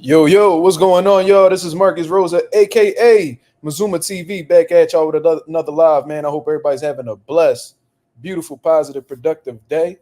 Yo, what's going on, y'all? This is Marcus Rosa, aka Mazuma TV, back at y'all with another live, man. I hope everybody's having a blessed, beautiful, positive, productive day.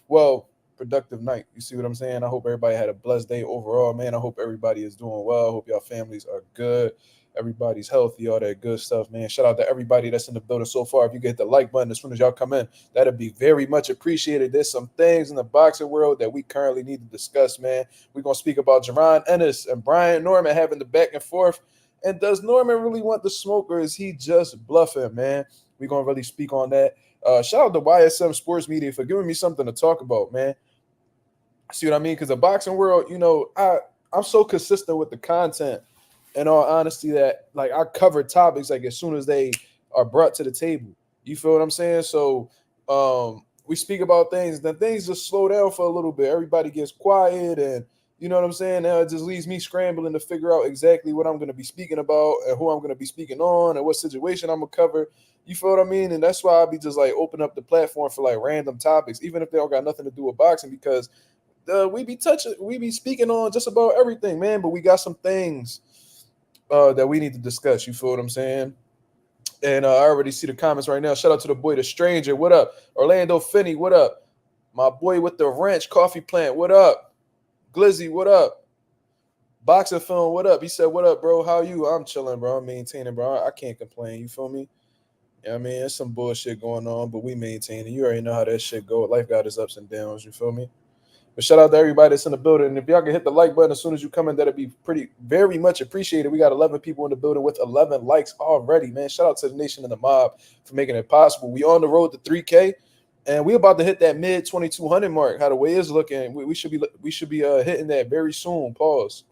Well, productive night. You see what I'm saying? I hope everybody had a blessed day overall, man. I hope everybody is doing well. I hope y'all families are good. Everybody's healthy, all that good stuff, man. Shout out to everybody that's in the building so far. If you get the like button as soon as y'all come in, that'd be very much appreciated. There's some things in the boxing world that we currently need to discuss, man. We're gonna speak about Jaron Ennis and Brian Norman having the back and forth. And does Norman really want the smoke, or is he just bluffing, man? We're gonna really speak on that. Shout out to YSM Sports Media for giving me something to talk about, man. See what I mean? Because the boxing world, I'm so consistent with the content. In all honesty, that like I cover topics like as soon as they are brought to the table. You feel what I'm saying? So we speak about things, then things just slow down for a little bit. Everybody gets quiet, and you know what I'm saying? Now it just leaves me scrambling to figure out exactly what I'm going to be speaking about and who I'm going to be speaking on and what situation I'm going to cover. You feel what I mean? And that's why I be just like open up the platform for like random topics, even if they don't got nothing to do with boxing, because we be speaking on just about everything, man. But we got some things that we need to discuss. You feel what I'm saying? And I already see the comments right now. Shout out to the boy, the stranger. What up? Orlando Finney. What up? My boy with the ranch coffee plant. What up? Glizzy. What up? Boxer film. What up? He said, "What up, bro? How you?" I'm chilling, bro. I'm maintaining, bro. I can't complain. You feel me? Yeah, I mean, there's some bullshit going on, but we maintaining. You already know how that shit go. Life got its ups and downs. You feel me? But shout out to everybody that's in the building. And if y'all can hit the like button as soon as you come in, that'd be very much appreciated. We got 11 people in the building with 11 likes already, man. Shout out to the nation and the mob for making it possible. We on the road to 3K, and we about to hit that mid 2200 mark. How the way is looking, we should be hitting that very soon. Pause.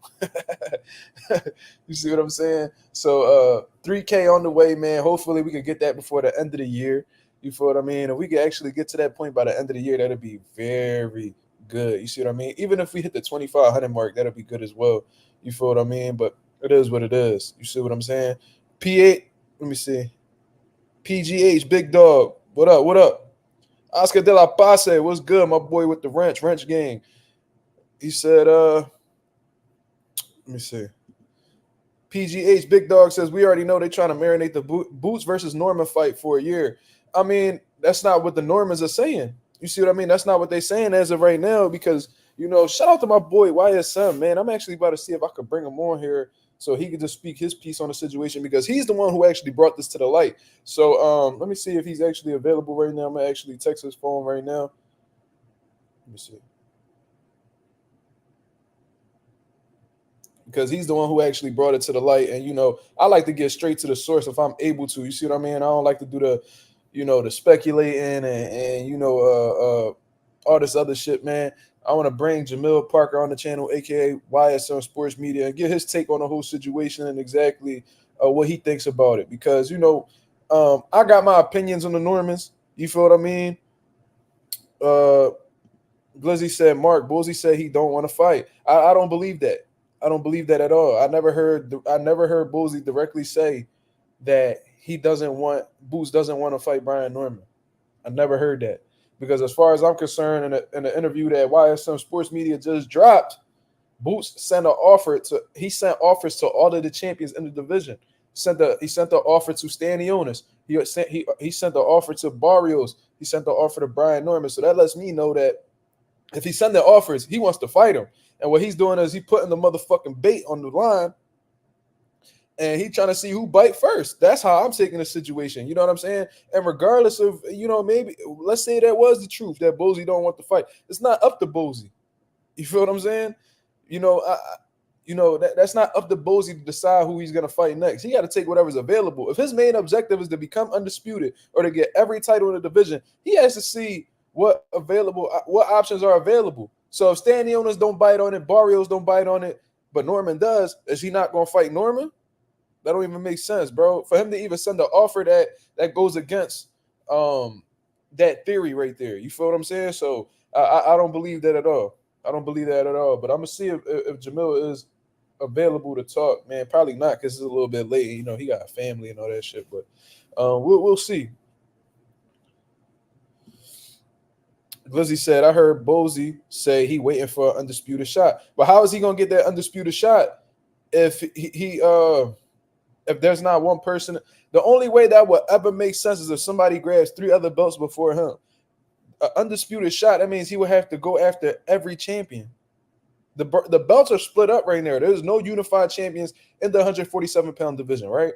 You see what I'm saying? So 3K on the way, man. Hopefully we can get that before the end of the year. You feel what I mean? If we can actually get to that point by the end of the year, that'd be very good. You see what I mean? Even if we hit the 2500 mark, that'll be good as well. You feel what I mean? But it is what it is. You see what I'm saying? P8, let me see. PGH, big dog. What up? What up? Oscar de la Pase, what's good, my boy with the wrench gang? He said, let me see. PGH Big Dog says we already know they're trying to marinate the Boots versus Norman fight for a year. I mean, that's not what the Normans are saying. You see what I mean? That's not what they're saying as of right now, because shout out to my boy YSM, man. I'm actually about to see if I could bring him on here so he could just speak his piece on the situation, because he's the one who actually brought this to the light. So let me see if he's actually available right now. I'm gonna actually text his phone right now. Let me see. Because he's the one who actually brought it to the light. And, I like to get straight to the source if I'm able to. You see what I mean? I don't like to do the speculating and all this other shit, man. I want to bring Jamil Parker on the channel, a.k.a. YSM Sports Media, and get his take on the whole situation and exactly what he thinks about it. Because, I got my opinions on the Normans. You feel what I mean? Glizzy said, Mark, Bullsy said he don't want to fight. I don't believe that. I don't believe that at all. I never heard Bullsy directly say that Boots doesn't want to fight Brian Norman. I never heard that, because as far as I'm concerned, in the interview that YSM Sports Media just dropped, Boots sent offers to all of the champions in the division. He sent the offer to Stanionis. He sent the offer to Barrios. He sent the offer to Brian Norman. So that lets me know that if he send the offers, he wants to fight him. And what he's doing is he putting the motherfucking bait on the line, and he trying to see who bite first. That's how I'm taking the situation. You know what I'm saying? And regardless of, maybe let's say that was the truth, that Bosey don't want to fight. It's not up to Bosey. You feel what I'm saying? That's not up to Bosey to decide who he's gonna fight next. He got to take whatever's available. If his main objective is to become undisputed or to get every title in the division, he has to see what options are available. So if Stanionis don't bite on it, Barrios don't bite on it, but Norman does, is he not gonna fight Norman? That don't even make sense, bro. For him to even send an offer that goes against that theory right there. You feel what I'm saying? So I don't believe that at all. I don't believe that at all. But I'm gonna see if Jamil is available to talk, man. Probably not, because it's a little bit late. He got a family and all that shit. But we'll see. Glizzy said, I heard Bozy say he waiting for an undisputed shot. But how is he gonna get that undisputed shot if if there's not one person? The only way that would ever make sense is if somebody grabs three other belts before him. An undisputed shot, that means he would have to go after every champion. The belts are split up right now. There's no unified champions in the 147-pound division, right?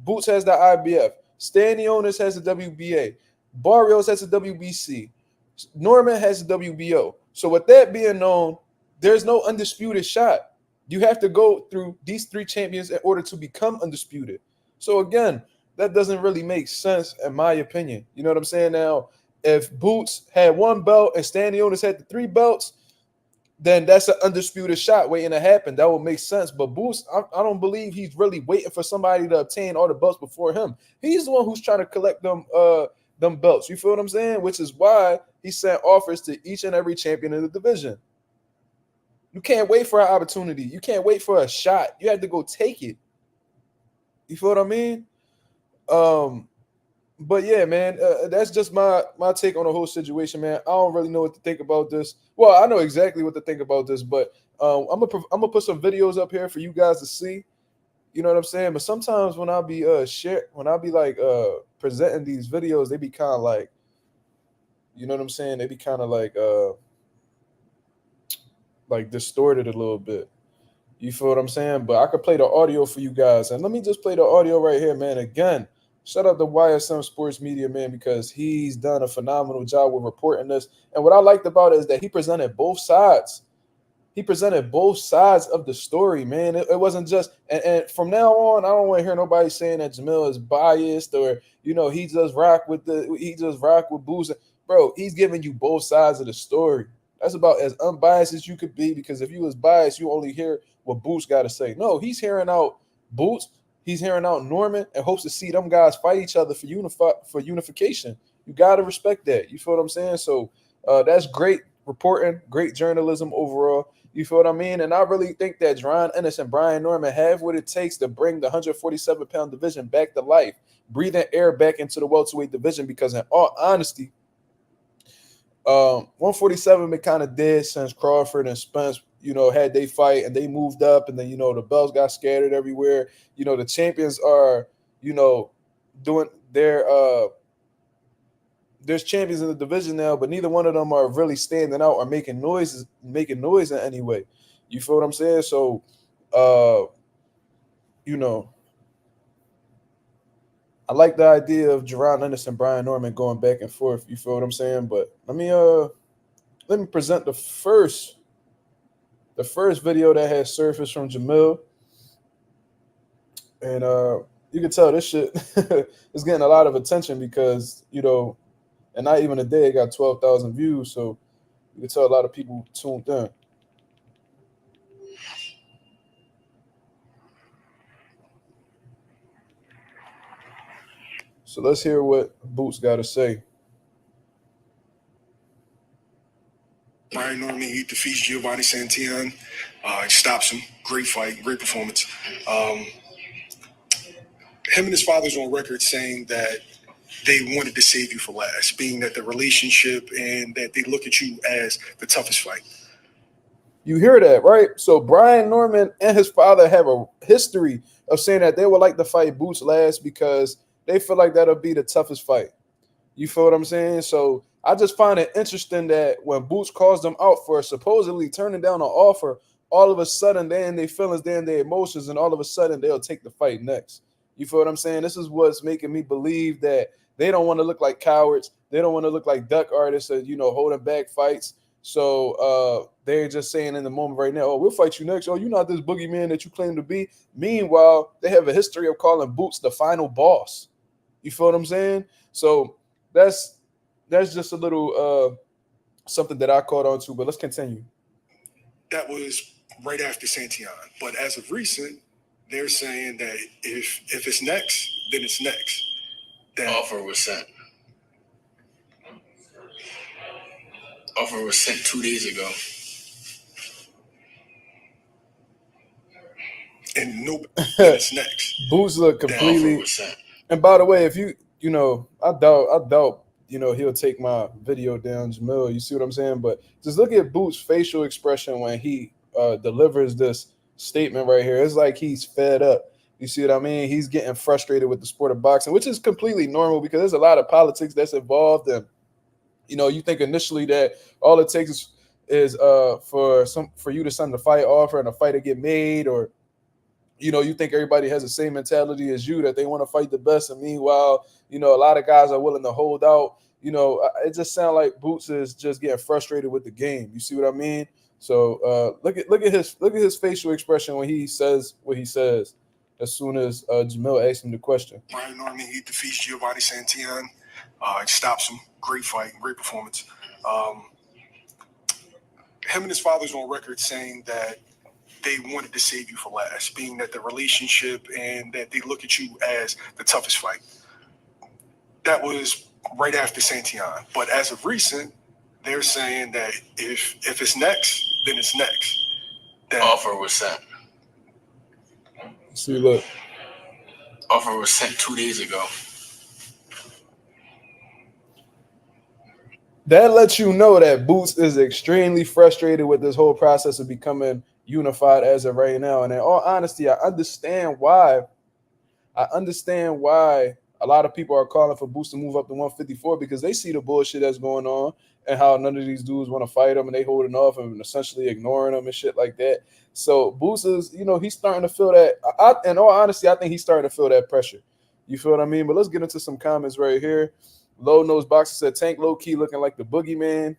Boots has the IBF. Stanionis has the WBA. Barrios has the WBC. Norman has the WBO. So with that being known, there's no undisputed shot. You have to go through these three champions in order to become undisputed. So again, that doesn't really make sense in my opinion. You know what I'm saying? Now, if Boots had one belt and Stanionis had the three belts, then that's an undisputed shot waiting to happen. That would make sense. But Boots, I don't believe he's really waiting for somebody to obtain all the belts before him. He's the one who's trying to collect them belts. You feel what I'm saying? Which is why he sent offers to each and every champion in the division. You can't wait for an opportunity. You can't wait for a shot. You have to go take it. You feel what I mean? But yeah, man, that's just my take on the whole situation, man. I don't really know what to think about this. Well, I know exactly what to think about this, but I'm gonna put some videos up here for you guys to see. You know what I'm saying? But sometimes when I be presenting these videos, they be kind of like, you know what I'm saying? They be kind of like distorted a little bit. You feel what I'm saying? But I could play the audio for you guys, and let me just play the audio right here, man. Again, shout out to YSM Sports Media, man, because he's done a phenomenal job with reporting this. And what I liked about it is that he presented both sides. He presented both sides of the story, man. It wasn't just and from now on, I don't want to hear nobody saying that Jamil is biased or he just rock with Boots. Bro, he's giving you both sides of the story. That's about as unbiased as you could be, because if you was biased, you only hear what Boots got to say. No, he's hearing out Boots, he's hearing out Norman, and hopes to see them guys fight each other for unification. You got to respect that. You feel what I'm saying? So that's great reporting, great journalism overall. You feel what I mean? And I really think that Jaron, Ennis, and Brian Norman have what it takes to bring the 147-pound division back to life, breathing air back into the welterweight division, because in all honesty, 147 been kind of dead since Crawford and Spence, had they fight and they moved up, and then, the belts got scattered everywhere. The champions are, doing there's champions in the division now, but neither one of them are really standing out or making noise in any way. You feel what I'm saying? So, I like the idea of Jaron Ennis and Brian Norman going back and forth. You feel what I'm saying? But let me present the first video that has surfaced from Jamil, and you can tell this shit is getting a lot of attention because and not even a day, it got 12,000 views. So you can tell a lot of people tuned in. So let's hear what Boots got to say. Brian Norman, he defeats Giovanni Santillan. He stops him. Great fight, great performance. Him and his father's on record saying that they wanted to save you for last, being that the relationship and that they look at you as the toughest fight. You hear that, right? So Brian Norman and his father have a history of saying that they would like to fight Boots last because they feel like that'll be the toughest fight. You feel what I'm saying? So I just find it interesting that when Boots calls them out for supposedly turning down an offer, all of a sudden they're in their feelings, they're in their emotions, and all of a sudden they'll take the fight next. You feel what I'm saying? This is what's making me believe that they don't want to look like cowards. They don't want to look like duck artists or, holding back fights. So they're just saying in the moment right now, oh, we'll fight you next. Oh, you're not this boogeyman that you claim to be. Meanwhile, they have a history of calling Boots the final boss. You feel what I'm saying? So that's just a little something that I caught on to, but let's continue. That was right after Santillan. But as of recent, they're saying that if it's next, then it's next. That offer was sent. Offer was sent 2 days ago. And nobody, it's next. Boots look completely. Offer was sent. And by the way, if I doubt he'll take my video down, Jamil. You see what I'm saying? But just look at Boots' facial expression when he delivers this statement right here. It's like he's fed up. You see what I mean? He's getting frustrated with the sport of boxing, which is completely normal because there's a lot of politics that's involved. And you think initially that all it takes is for you to send a fight offer and a fight to get made, or you think everybody has the same mentality as you, that they want to fight the best. And meanwhile, a lot of guys are willing to hold out. It just sounds like Boots is just getting frustrated with the game. You see what I mean? So look at his facial expression when he says what he says as soon as Jamil asks him the question. Brian Norman, he defeats Giovanni Santillan. Stops him. Great fight, great performance. Him and his father's on record saying that they wanted to save you for last, being that the relationship and that they look at you as the toughest fight. That was right after Santillan. But as of recent, they're saying that if it's next, then it's next. That offer was sent. See, look. Offer was sent 2 days ago. That lets you know that Boots is extremely frustrated with this whole process of becoming unified as of right now. And in all honesty, I understand why a lot of people are calling for Boots to move up to 154, because they see the bullshit that's going on and how none of these dudes want to fight him and they holding off and essentially ignoring him and shit like that. So Boots is, he's starting to feel that. In all honesty, I think he's starting to feel that pressure. You feel what I mean? But let's get into some comments right here. Low Nose Boxer said, Tank low-key looking like the boogeyman.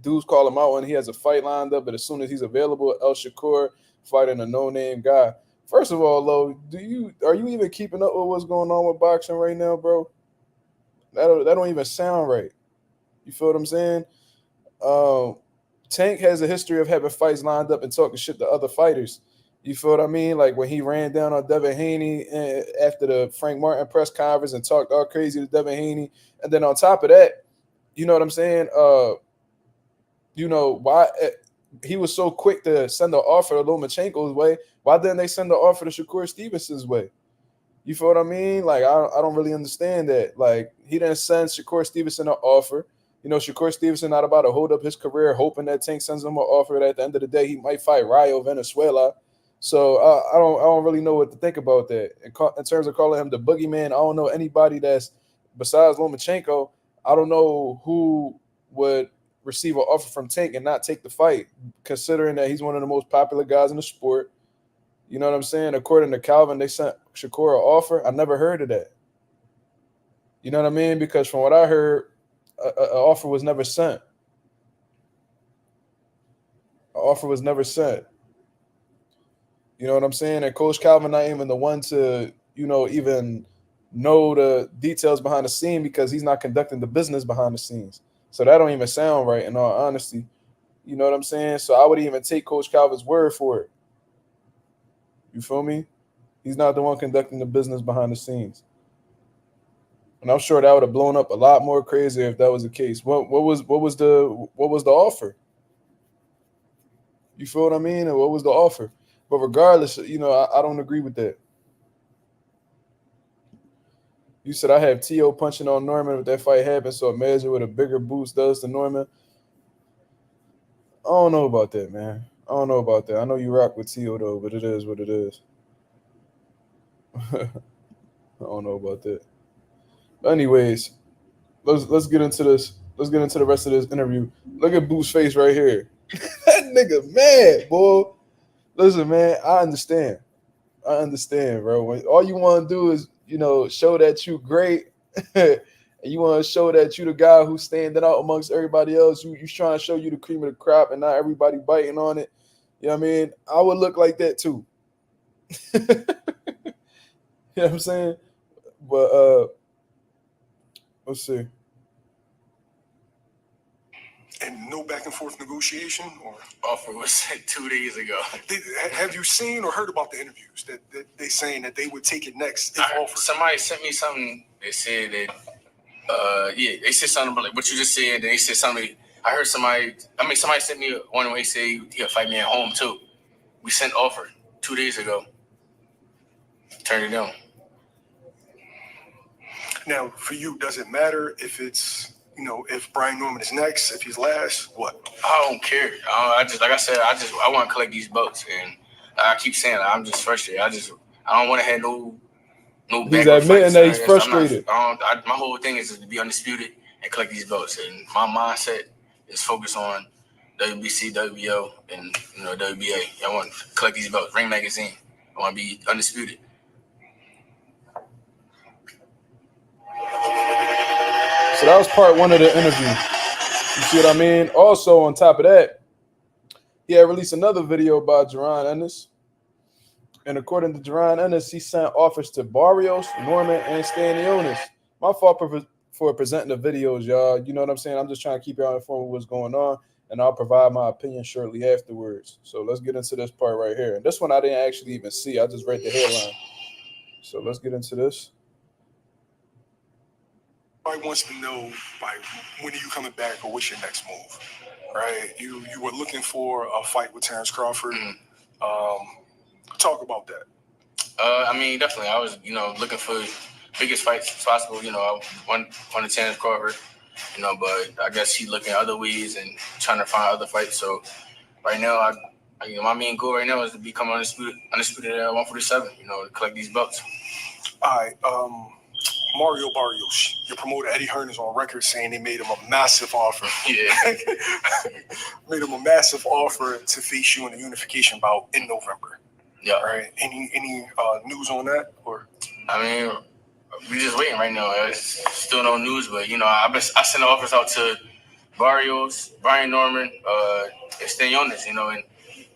Dudes call him out when he has a fight lined up, but as soon as he's available, El Shakur fighting a no-name guy. First of all, Lo, are you even keeping up with what's going on with boxing right now, bro? That don't even sound right. You feel what I'm saying? Tank has a history of having fights lined up and talking shit to other fighters. You feel what I mean? Like when he ran down on Devin Haney after the Frank Martin press conference and talked all crazy to Devin Haney. And then on top of that, you know what I'm saying? Why he was so quick to send the offer to Lomachenko's way. Why didn't they send the offer to Shakur Stevenson's way? You feel what I mean? Like, I don't really understand that. Like, he didn't send Shakur Stevenson an offer. Shakur Stevenson not about to hold up his career hoping that Tank sends him an offer that at the end of the day he might fight Rayo Venezuela. So I don't really know what to think about that. In terms of calling him the boogeyman, I don't know anybody that's besides Lomachenko. I don't know who would receive an offer from Tank and not take the fight, considering that he's one of the most popular guys in the sport. You know what I'm saying? According to Calvin, they sent Shakur an offer. I never heard of that. You know what I mean? Because from what I heard, an offer was never sent. An offer was never sent. You know what I'm saying? And Coach Calvin not even the one to, even know the details behind the scene, because he's not conducting the business behind the scenes. So that don't even sound right, in all honesty. You know what I'm saying? So I wouldn't even take Coach Calvin's word for it. You feel me? He's not the one conducting the business behind the scenes. And I'm sure that would have blown up a lot more crazy if that was the case. What was the offer? You feel what I mean? And what was the offer? But regardless, I don't agree with that. You said I have T.O. punching on Norman if that fight happened, so imagine what a bigger boost does to Norman. I don't know about that, man. I don't know about that. I know you rock with T.O. though, but it is what it is. I don't know about that. But anyways, let's get into this. Let's get into the rest of this interview. Look at Boo's face right here. That nigga mad, boy. Listen, man, I understand, bro. When all you want to do is, show that you great, and you want to show that you the guy who's standing out amongst everybody else. You trying to show you the cream of the crop and not everybody biting on it. You know what I mean? I would look like that too. You know what I'm saying? But let's see. And no back and forth negotiation, or offer was sent 2 days ago. Have you seen or heard about the interviews that they saying that they would take it next if offered? Somebody sent me something. They said that, they said something about like what you just said. They said something. I heard somebody. Somebody sent me one where he said he'll fight me at home too. We sent offer 2 days ago. Turned it down. Now, for you, does it matter if it's, if Brian Norman is next, if he's last, what? I don't care. I just, like I said, I want to collect these belts, and I keep saying I'm just frustrated. I don't want to have no He's backward admitting fights. that he's frustrated. My whole thing is to be undisputed and collect these belts, and my mindset is focused on WBC, WBO, and WBA. I want to collect these belts. Ring Magazine. I want to be undisputed. So that was part one of the interview. You see what I mean? Also, on top of that, he had released another video by Jaron Ennis. And according to Jaron Ennis, he sent offers to Barrios, Norman, and Stanionis. My fault for presenting the videos, y'all. You know what I'm saying? I'm just trying to keep y'all informed of what's going on, and I'll provide my opinion shortly afterwards. So let's get into this part right here. And this one I didn't actually even see. I just read the headline. So let's get into this. Everybody wants to know, like, when are you coming back or what's your next move, right? You were looking for a fight with Terrence Crawford. Talk about that. I mean, definitely. I was, looking for biggest fights possible. I want to Terrence Crawford, but I guess he's looking at other ways and trying to find other fights. So right now, my main goal right now is to become undisputed at 147. To collect these belts. All right. Mario Barrios, your promoter Eddie Hearn is on record saying they made him a massive offer. Yeah. Made him a massive offer to face you in the unification bout in November. Yeah. Right. Any news on that? Or I mean, we're just waiting right now. It's still no news, but I sent the offers out to Barrios, Brian Norman, and Stanionis. And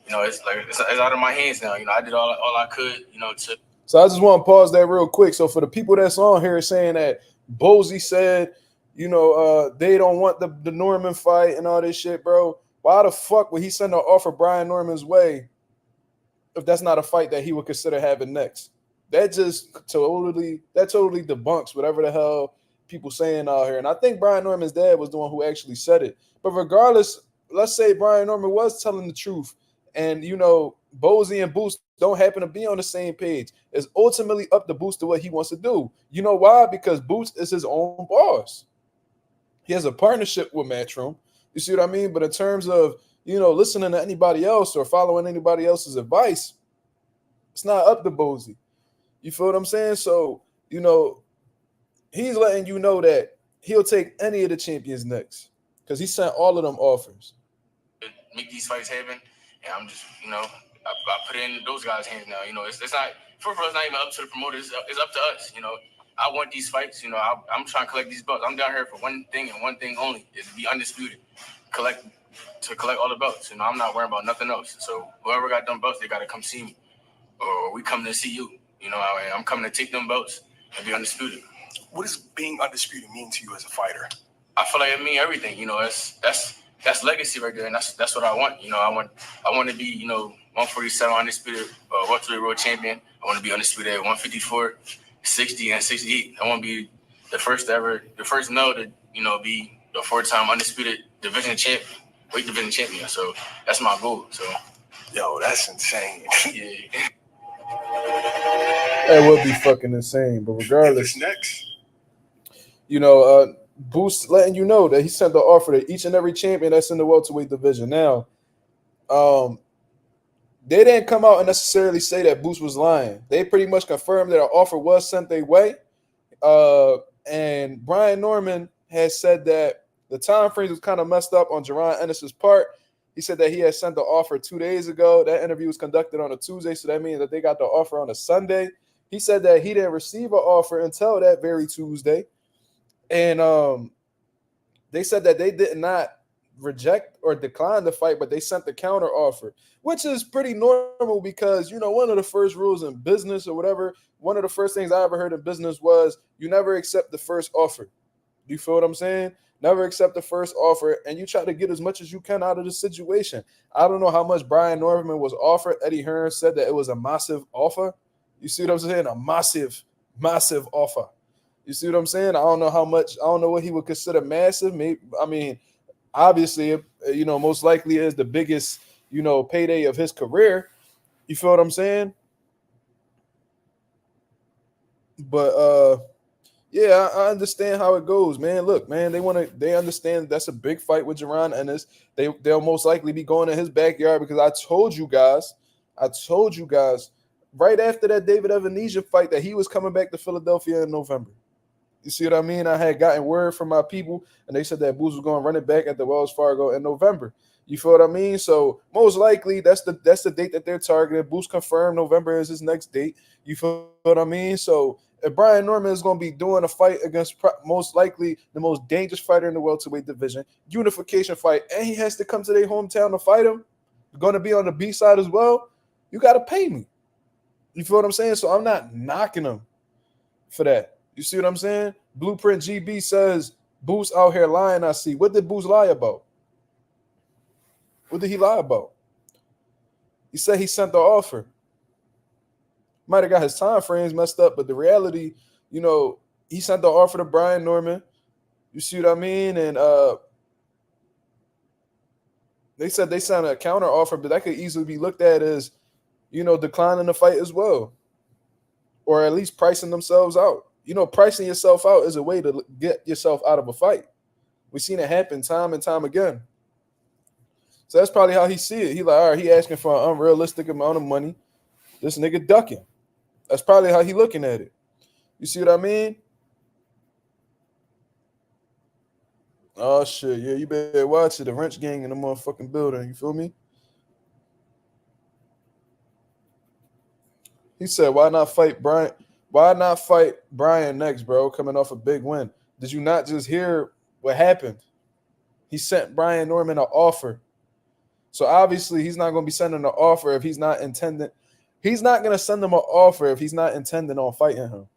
it's out of my hands now. I did all I could. To. So I just want to pause that real quick. So for the people that's on here saying that Bozy said, they don't want the Norman fight and all this shit, bro. Why the fuck would he send an offer Brian Norman's way if that's not a fight that he would consider having next? That just totally debunks whatever the hell people saying out here. And I think Brian Norman's dad was the one who actually said it. But regardless, let's say Brian Norman was telling the truth, and Bozy and Boost don't happen to be on the same page. It's ultimately up to Boost to what he wants to do. You know why? Because Boost is his own boss. He has a partnership with Matchroom. You see what I mean? But in terms of, listening to anybody else or following anybody else's advice, it's not up to Bozy. You feel what I'm saying? So, he's letting you know that he'll take any of the champions next because he sent all of them offers. Make these fights happen. And I'm just, I put it in those guys' hands now. It's not, first of all, it's not even up to the promoters. It's up to us. I want these fights. I'm trying to collect these belts. I'm down here for one thing and one thing only, is to be undisputed. Collect all the belts. I'm not worrying about nothing else. So whoever got them belts, they got to come see me. Or we come to see you. I'm coming to take them belts and be undisputed. What does being undisputed mean to you as a fighter? I feel like it means everything. That's legacy right there, and that's what I want. I want to be 147 undisputed welterweight world champion. I want to be undisputed at 154, 60, and 68. I want to be the first male to be the 4-time undisputed weight division champion. So that's my goal. So, yo, that's insane. Yeah. That would be fucking insane. But regardless, next, Boost letting you know that he sent the offer to each and every champion that's in the welterweight division. Now, they didn't come out and necessarily say that Boost was lying. They pretty much confirmed that an offer was sent their way. And Brian Norman has said that the time frame was kind of messed up on Jaron Ennis's part. He said that he had sent the offer 2 days ago. That interview was conducted on a Tuesday, so that means that they got the offer on a Sunday. He said that he didn't receive an offer until that very Tuesday. And they said that they did not reject or decline the fight, but they sent the counter offer, which is pretty normal because, one of the first rules in business or whatever, one of the first things I ever heard in business was you never accept the first offer. Do you feel what I'm saying? Never accept the first offer, and you try to get as much as you can out of the situation. I don't know how much Brian Norman was offered. Eddie Hearn said that it was a massive offer. You see what I'm saying? A massive, massive offer. You see what I'm saying? I don't know how much. I don't know what he would consider massive. Maybe, obviously, most likely is the biggest, payday of his career. You feel what I'm saying? But Yeah, I understand how it goes, man. Look, man, they understand that's a big fight with Jaron Ennis. They'll most likely be going in his backyard because I told you guys, right after that David Evanesia fight that he was coming back to Philadelphia in November. You see what I mean? I had gotten word from my people, and they said that Boots was going to run it back at the Wells Fargo in November. You feel what I mean? So most likely that's the date that they're targeting. Boots confirmed November is his next date. You feel what I mean? So if Brian Norman is going to be doing a fight against most likely the most dangerous fighter in the welterweight division, unification fight, and he has to come to their hometown to fight him, going to be on the B side as well, you got to pay me. You feel what I'm saying? So I'm not knocking him for that. You see what I'm saying? Blueprint GB says Boots out here lying. I see. What did Boots lie about? What did he lie about? He said he sent the offer. Might have got his time frames messed up, but the reality, he sent the offer to Brian Norman. You see what I mean? And they said they sent a counter offer, but that could easily be looked at as, declining the fight as well, or at least pricing themselves out. Pricing yourself out is a way to get yourself out of a fight. We've seen it happen time and time again. So that's probably how he see it. He like, all right, he asking for an unrealistic amount of money. This nigga ducking. That's probably how he looking at it. You see what I mean? Oh, shit. Yeah, you better watch it. The wrench gang in the motherfucking building. You feel me? He said, why not fight Brian? Why not fight Brian next, bro? Coming off a big win. Did you not just hear what happened? He sent Brian Norman an offer. So obviously he's not going to be sending an offer if he's not intending. He's not going to send him an offer if he's not intending on fighting him.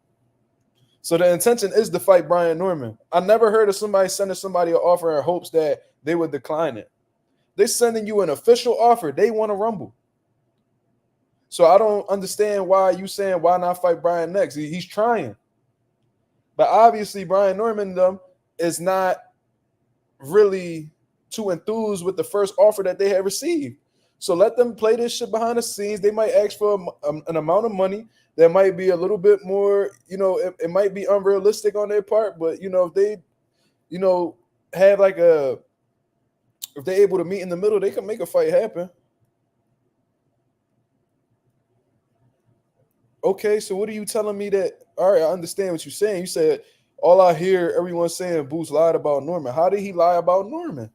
So the intention is to fight Brian Norman. I never heard of somebody sending somebody an offer in hopes that they would decline it. They're sending you an official offer. They want to rumble. So I don't understand why you saying why not fight Brian next. He's trying. But obviously Brian Norman is not really too enthused with the first offer that they have received. So let them play this shit behind the scenes. They might ask for an amount of money that might be a little bit more, it might be unrealistic on their part. But, if they, have if they're able to meet in the middle, they can make a fight happen. Okay, so what are you telling me that, all right, I understand what you're saying. You said, all I hear everyone saying Boots lied about Norman. How did he lie about Norman?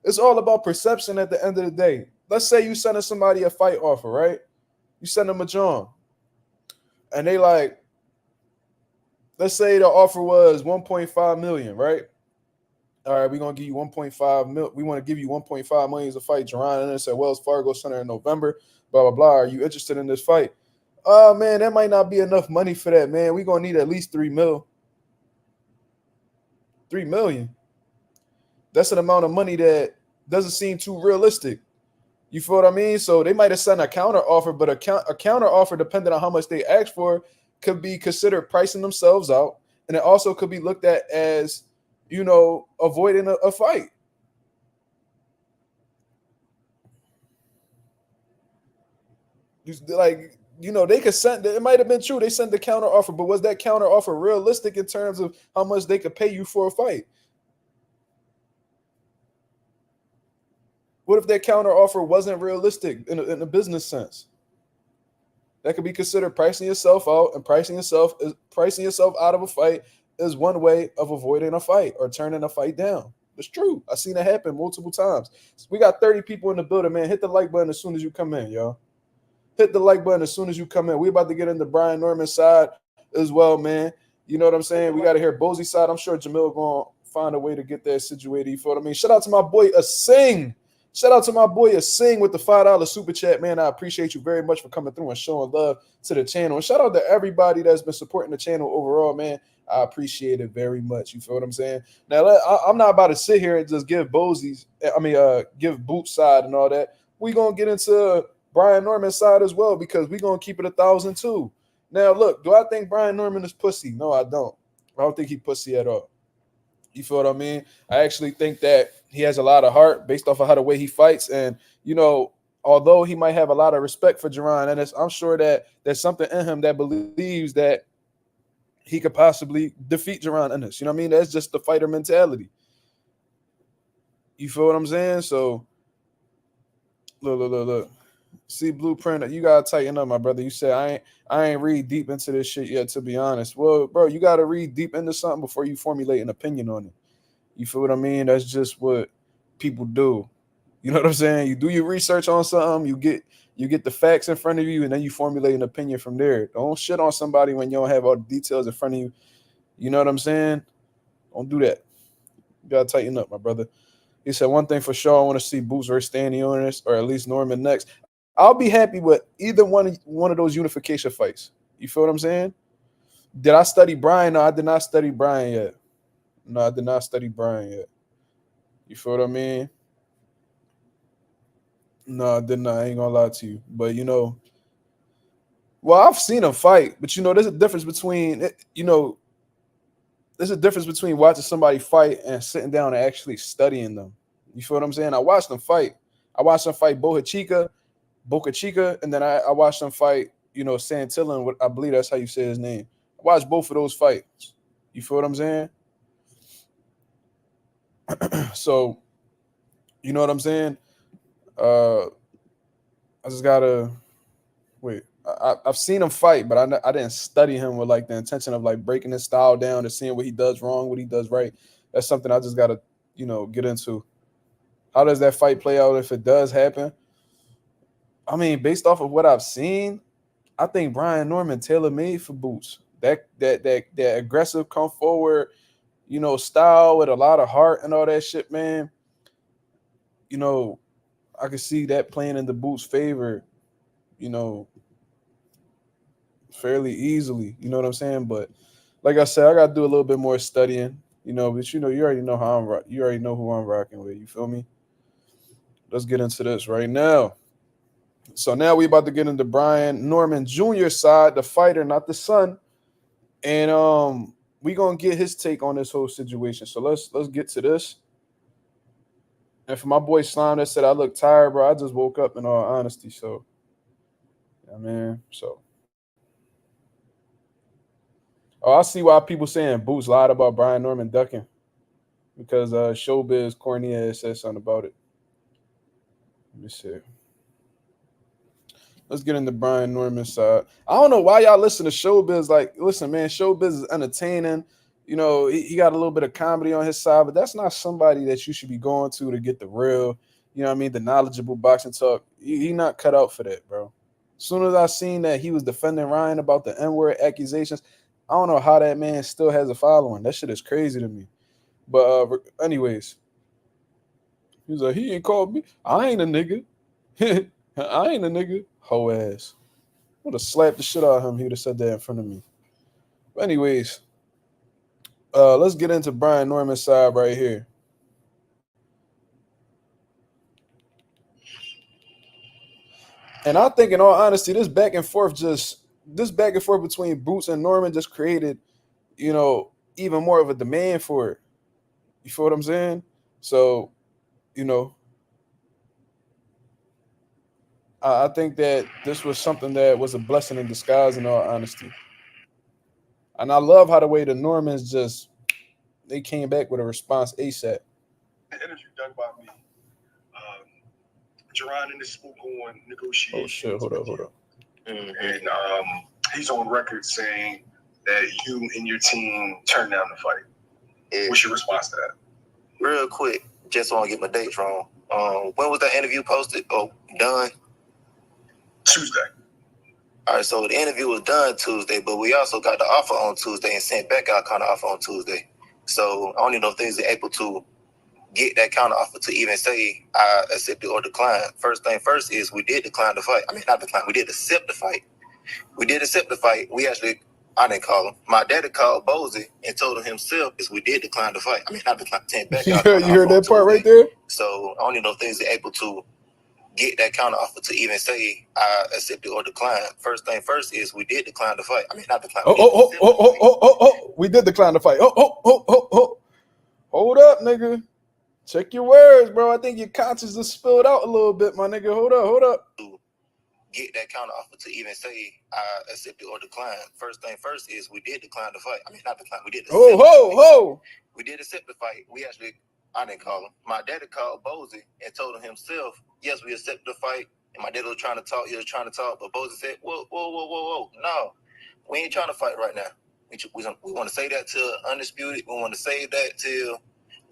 It's all about perception at the end of the day. Let's say you sending somebody a fight offer, right? You send them a John. And they like, let's say the offer was 1.5 million, right? All right, we're going to give you 1.5 million. We want to give you 1.5 million to fight Jaron Ennis at Wells Fargo Center in November. Blah, blah, blah. Are you interested in this fight? Oh, man, that might not be enough money for that, man. We're going to need at least 3 mil. 3 million. That's an amount of money that doesn't seem too realistic. You feel what I mean? So they might have sent a counter offer, but a counter offer, depending on how much they ask for, could be considered pricing themselves out. And it also could be looked at as, avoiding a fight. Like, they could send, it might have been true. They sent the counter offer, but was that counter offer realistic in terms of how much they could pay you for a fight? What if that counter offer wasn't realistic in a business sense? That could be considered pricing yourself out, and pricing yourself out of a fight is one way of avoiding a fight or turning a fight down. It's true. I've seen it happen multiple times. We got 30 people in the building, man. Hit the like button as soon as you come in, y'all. Hit the like button as soon as you come in. We're about to get into Brian Norman's side as well, man. You know what I'm saying? We got to hear Bosey's side. I'm sure Jamil going to find a way to get that situated. You feel what I mean? Shout out to my boy Asing. Shout out to my boy Asing with the $5 super chat, man. I appreciate you very much for coming through and showing love to the channel. And shout out to everybody that's been supporting the channel overall, man. I appreciate it very much. You feel what I'm saying? Now, I'm not about to sit here and just give give Boots side and all that. We're going to get into Brian Norman's side as well, because we're going to keep it 1,000 too. Now, look, do I think Brian Norman is pussy? No, I don't. I don't think he's pussy at all. You feel what I mean? I actually think that he has a lot of heart based off of how the way he fights. And, although he might have a lot of respect for Jaron Ennis, I'm sure that there's something in him that believes that he could possibly defeat Jaron Ennis. You know what I mean? That's just the fighter mentality. You feel what I'm saying? So look. See, Blueprint, you gotta tighten up, my brother. You said I ain't read deep into this shit yet, to be honest. Well, bro, you gotta read deep into something before you formulate an opinion on it. You feel what I mean? That's just what people do. You know what I'm saying? You do your research on something, you get the facts in front of you, and then you formulate an opinion from there. Don't shit on somebody when you don't have all the details in front of you. You know what I'm saying? Don't do that. You gotta tighten up, my brother. He said, one thing for sure, I want to see Boots versus Stanley Ennis, or at least Norman next. I'll be happy with either one of those unification fights. You feel what I'm saying? Did I study Brian? No, I did not study Brian yet. No, I did not study Brian yet. You feel what I mean? No, I did not. I ain't gonna lie to you. But well, I've seen him fight, but there's a difference between there's a difference between watching somebody fight and sitting down and actually studying them. You feel what I'm saying? I watched them fight. I watched them fight Boca Chica, and then I watched them fight, Santillan. I believe that's how you say his name. I watched both of those fights. You feel what I'm saying? So, you know what I'm saying? I just gotta wait. I've seen him fight, but I didn't study him with like the intention of like breaking his style down and seeing what he does wrong, what he does right. That's something I just gotta, get into. How does that fight play out if it does happen? I mean, based off of what I've seen, I think Brian Norman tailor-made for Boots. That aggressive, come forward, style with a lot of heart and all that shit, man. I could see that playing in the Boots' favor, fairly easily. You know what I'm saying? But like I said, I gotta do a little bit more studying. But you already know how you already know who I'm rocking with. You feel me? Let's get into this right now. So now we about to get into Brian Norman Jr. side, the fighter, not the son. And we gonna get his take on this whole situation. So let's get to this. And for my boy Slime that said I look tired, bro, I just woke up in all honesty. So yeah, man. So I see why people saying Boots lied about Brian Norman ducking. Because Showbiz corny ass said something about it. Let me see. Let's get into Brian Norman's side. I don't know why y'all listen to Showbiz. Like, listen, man, Showbiz is entertaining. He got a little bit of comedy on his side, but that's not somebody that you should be going to get the real, the knowledgeable boxing talk. He not cut out for that, bro. As soon as I seen that he was defending Ryan about the N-word accusations, I don't know how that man still has a following. That shit is crazy to me. But anyways, he was like, he ain't called me. I ain't a nigga. I ain't a nigga. Hoe ass. I would have slapped the shit out of him. He would have said that in front of me. But anyways, let's get into Brian Norman's side right here. And I think, in all honesty, this back and forth between Boots and Norman just created, even more of a demand for it. You feel what I'm saying? So, I think that this was something that was a blessing in disguise, in all honesty. And I love how the way the Normans they came back with a response ASAP. The interview done by me. Jaron Ennis spoke on negotiations. Oh shit! Hold up. And he's on record saying that you and your team turned down the fight. Yeah. What's your response to that? Real quick, just want to get my dates wrong. When was that interview posted? Oh, done? Tuesday. All right, so the interview was done Tuesday, but we also got the offer on Tuesday and sent back our counter offer on Tuesday. So I don't even know if things are able to get that counter offer to even say I accepted or declined. First thing first is we did decline the fight. I mean, not decline. We did accept the fight. We did accept the fight. I didn't call him. My daddy called Bozy and told him himself is we did decline the fight. I mean, not decline. Sent back our you heard that part right there? So I don't even know if things are able to get that counter offer to even say I accepted or declined. First thing first is we did decline the fight. I mean, not decline. We did decline the fight. Hold up, nigga. Check your words, bro. I think your conscience just spilled out a little bit, my nigga. Hold up. get that counter offer to even say I accept it or decline. First thing first is we did decline the fight. I mean, not decline. We did accept We did accept the fight. I didn't call him. My daddy called Bozy and told him himself, yes, we accept the fight. And my daddy was trying to talk. He was trying to talk. But Bozy said, whoa. No, we ain't trying to fight right now. We want to say that till undisputed. We want to say that till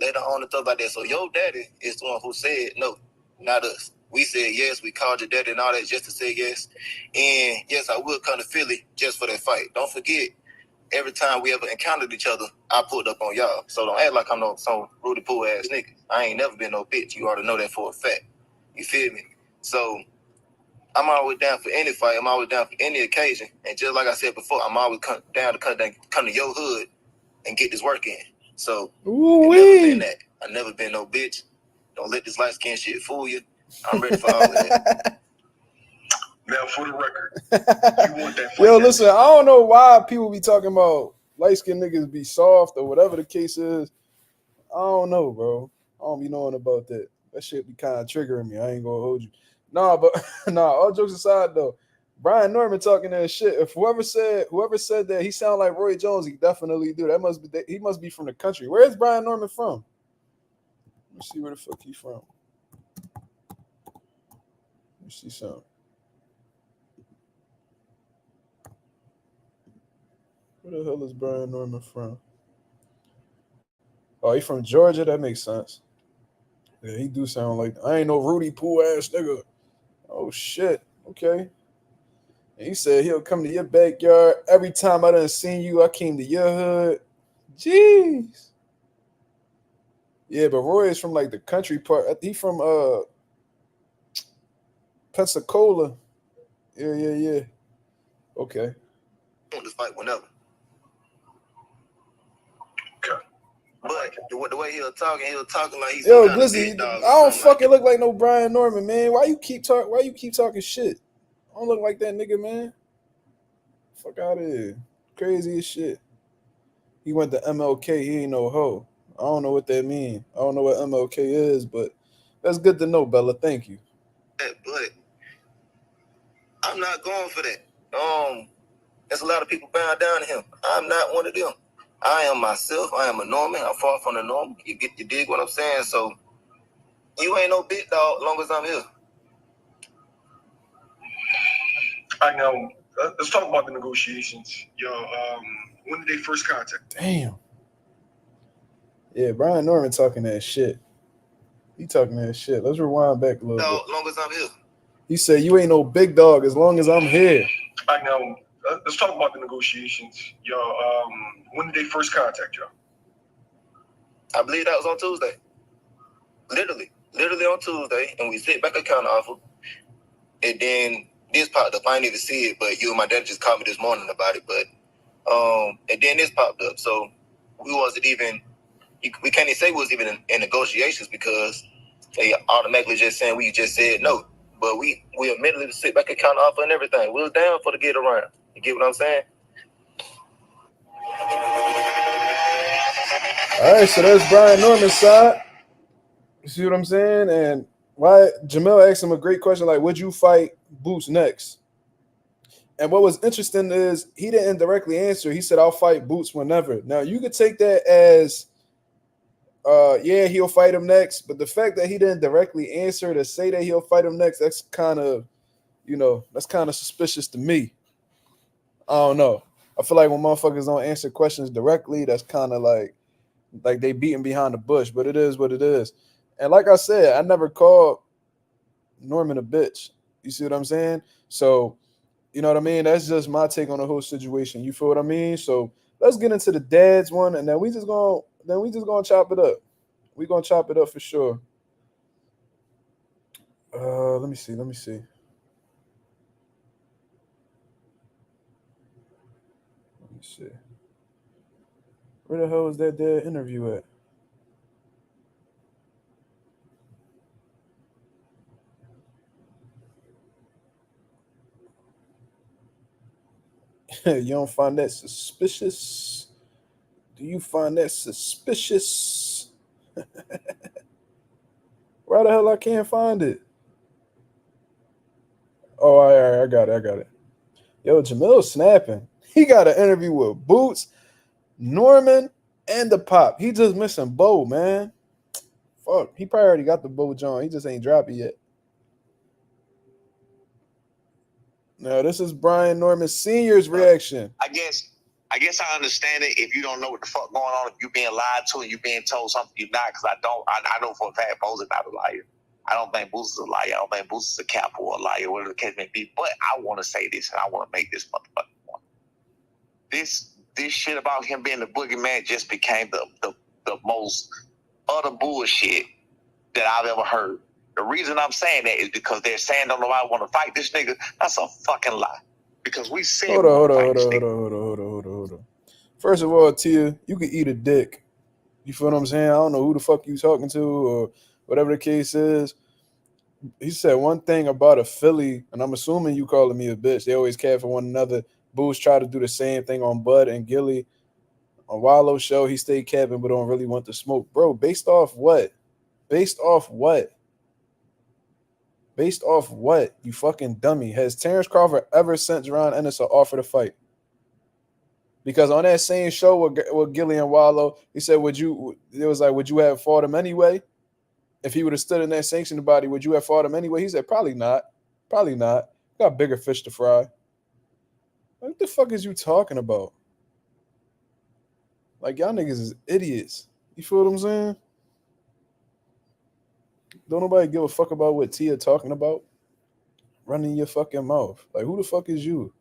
later on and stuff like that. So your daddy is the one who said no, not us. We said yes. We called your daddy and all that just to say yes. And yes, I will come to Philly just for that fight. Don't forget, every time we ever encountered each other, I pulled up on y'all. So don't act like I'm no some Rudy Poo ass nigga. I ain't never been no bitch. You already know that for a fact. You feel me? So I'm always down for any fight. I'm always down for any occasion. And just like I said before, I'm always down to come to your hood and get this work in. So I've never been that. I've never been no bitch. Don't let this light skin shit fool you. I'm ready for all of that. Now, for the record, you want that fight? Yo, listen, I don't know why people be talking about light-skinned niggas be soft or whatever the case is. I don't know, bro. I don't be knowing about that. That shit be kind of triggering me. I ain't gonna hold you. Nah, but all jokes aside though, Brian Norman talking that shit. If whoever said that he sound like Roy Jones, he definitely do. He must be from the country. Where is Brian Norman from? Let's see where the fuck he from. Let's see something. Where the hell is Brian Norman from? Oh, he from Georgia? That makes sense. Yeah, he do sound like I ain't no Rudy Poo ass nigga. Oh shit. Okay. And he said he'll come to your backyard. Every time I done seen you, I came to your hood. Jeez. Yeah, but Roy is from like the country part. He from Pensacola. Yeah. Okay. Want to fight whenever. Okay. But the way he was talking like he's Yo, Glizzy, I don't fucking look like no Brian Norman, man. Why you keep talking shit? I don't look like that nigga, man. Fuck out of here. Crazy as shit. He went to MLK. He ain't no hoe. I don't know what that means. I don't know what MLK is, but that's good to know, Bella. Thank you. But I'm not going for that. There's a lot of people bowing down to him. I'm not one of them. I am myself. I am a Norman. I'm far from the norm. You dig what I'm saying? So you ain't no big dog as long as I'm here. I know. Let's talk about the negotiations. Yo, when did they first contact? Damn. Yeah, Brian Norman talking that shit. He talking that shit. Let's rewind back a little bit. As long as I'm here. He said, you ain't no big dog as long as I'm here. I know. Let's talk about the negotiations. Yo, when did they first contact y'all? I believe that was on Tuesday. Literally on Tuesday, and we sit back a counter offer, and then this popped up. I didn't even see it, but you and my dad just called me this morning about it. But and then this popped up, so we wasn't even. We can't even say we was even in negotiations because they automatically just saying we just said no. But we immediately sit back a counter offer and everything. We was down for to get around. You get what I'm saying? All right, so that's Brian Norman's side. You see what I'm saying? And why Jamel asked him a great question like, would you fight Boots next? And what was interesting is he didn't directly answer. He said, I'll fight Boots whenever. Now, you could take that as, yeah, he'll fight him next. But the fact that he didn't directly answer to say that he'll fight him next, that's kind of, that's kind of suspicious to me. I don't know. I feel like when motherfuckers don't answer questions directly, that's kind of like they beating behind the bush. But it is what it is. And like I said, I never called Norman a bitch. You see what I'm saying? So, you know what I mean? That's just my take on the whole situation. You feel what I mean? So let's get into the dad's one, and then we just gonna chop it up. We're gonna chop it up for sure. Let me see. Where the hell is that dad interview at? You don't find that suspicious? Do you find that suspicious? Why the hell I can't find it? Oh, I got it. Yo, Jamil's snapping. He got an interview with Boots, Norman, and the Pop. He just missing Bo, man. Fuck. He probably already got the Bo John. He just ain't dropped it yet. Now, this is Brian Norman Sr.'s reaction. I guess I understand it if you don't know what the fuck going on, if you're being lied to and you're being told something you're not, because I know for a fact Bo's is not a liar. I don't think Boots is a liar. I don't think Boots is a cap or a liar, whatever the case may be. But I want to say this, and I want to make this motherfucking point. This shit about him being the boogeyman just became the most utter bullshit that I've ever heard. The reason I'm saying that is because they're saying don't nobody want to fight this nigga. That's a fucking lie. Because we said Hold on. First of all, Tia, you can eat a dick. You feel what I'm saying? I don't know who the fuck you talking to or whatever the case is. He said one thing about a Philly, and I'm assuming you calling me a bitch. They always care for one another. Boots try to do the same thing on Bud and Gilly. On Wallo's show, he stayed capping but don't really want to smoke. Bro, based off what? Based off what, you fucking dummy? Has Terrence Crawford ever sent Jaron Ennis an offer to fight? Because on that same show with Gilly and Wallow, he said, would you have fought him anyway? If he would have stood in that sanctioned body, would you have fought him anyway? He said, probably not. Got bigger fish to fry. What the fuck is you talking about? Like, y'all niggas is idiots. You feel what I'm saying? Don't nobody give a fuck about what Tia talking about? Running your fucking mouth. Like, who the fuck is you?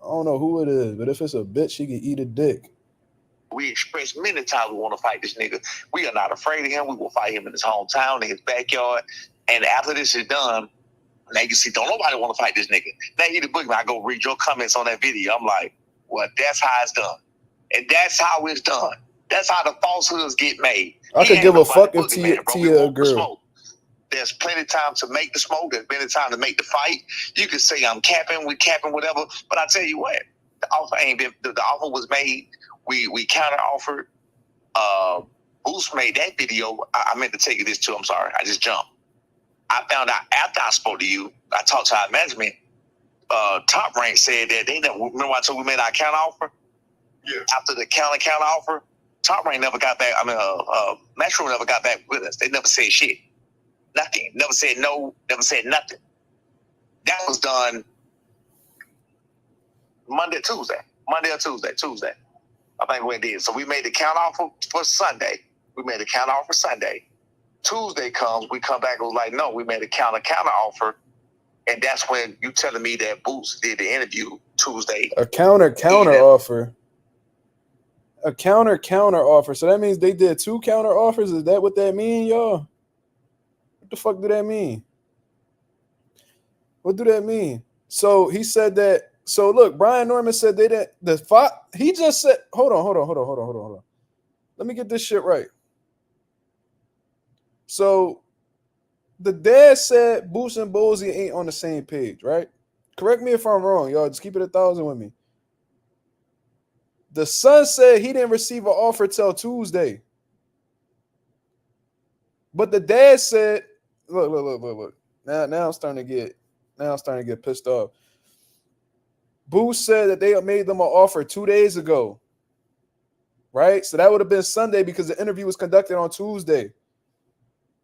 I don't know who it is, but if it's a bitch, she can eat a dick. We expressed many times we want to fight this nigga. We are not afraid of him. We will fight him in his hometown, in his backyard. And after this is done, now you see, don't nobody want to fight this nigga. Now you the boogeyman. I go read your comments on that video. I'm like, well, that's how it's done. And that's how it's done. That's how the falsehoods get made. I could give a fuck if Tia a girl. There's plenty of time to make the smoke. There's plenty of time to make the fight. You can say I'm capping, we capping, whatever. But I tell you what, the offer ain't been. The offer was made. We counter offered. Boost made that video. I meant to tell you this too. I'm sorry. I just jumped. I found out after I spoke to you. I talked to our management. Top Rank said that they never. Remember I told we made our counter offer. Yeah. After the counter offer, Top Rank never got back. Metro never got back with us. They never said shit. Nothing. Never said no. Never said nothing. That was done Monday or Tuesday. I think we did. So we made the counter offer for Sunday. Tuesday comes, we come back and was like, no, we made a counter offer. And that's when you telling me that Boots did the interview Tuesday. A counter offer. A counter offer. So that means they did 2 counter offers. Is that what that mean, y'all? What the fuck do that mean? What do that mean? So he said that. So look, Brian Norman said they didn't. He just said, hold on. Let me get this shit right. So the dad said Boots and Bosey ain't on the same page, right? Correct me if I'm wrong, y'all. Just keep it 1,000 with me. The son said he didn't receive an offer till Tuesday. But the dad said, look. Now I'm starting to get pissed off. Boost said that they made them an offer 2 days ago. Right? So that would have been Sunday because the interview was conducted on Tuesday.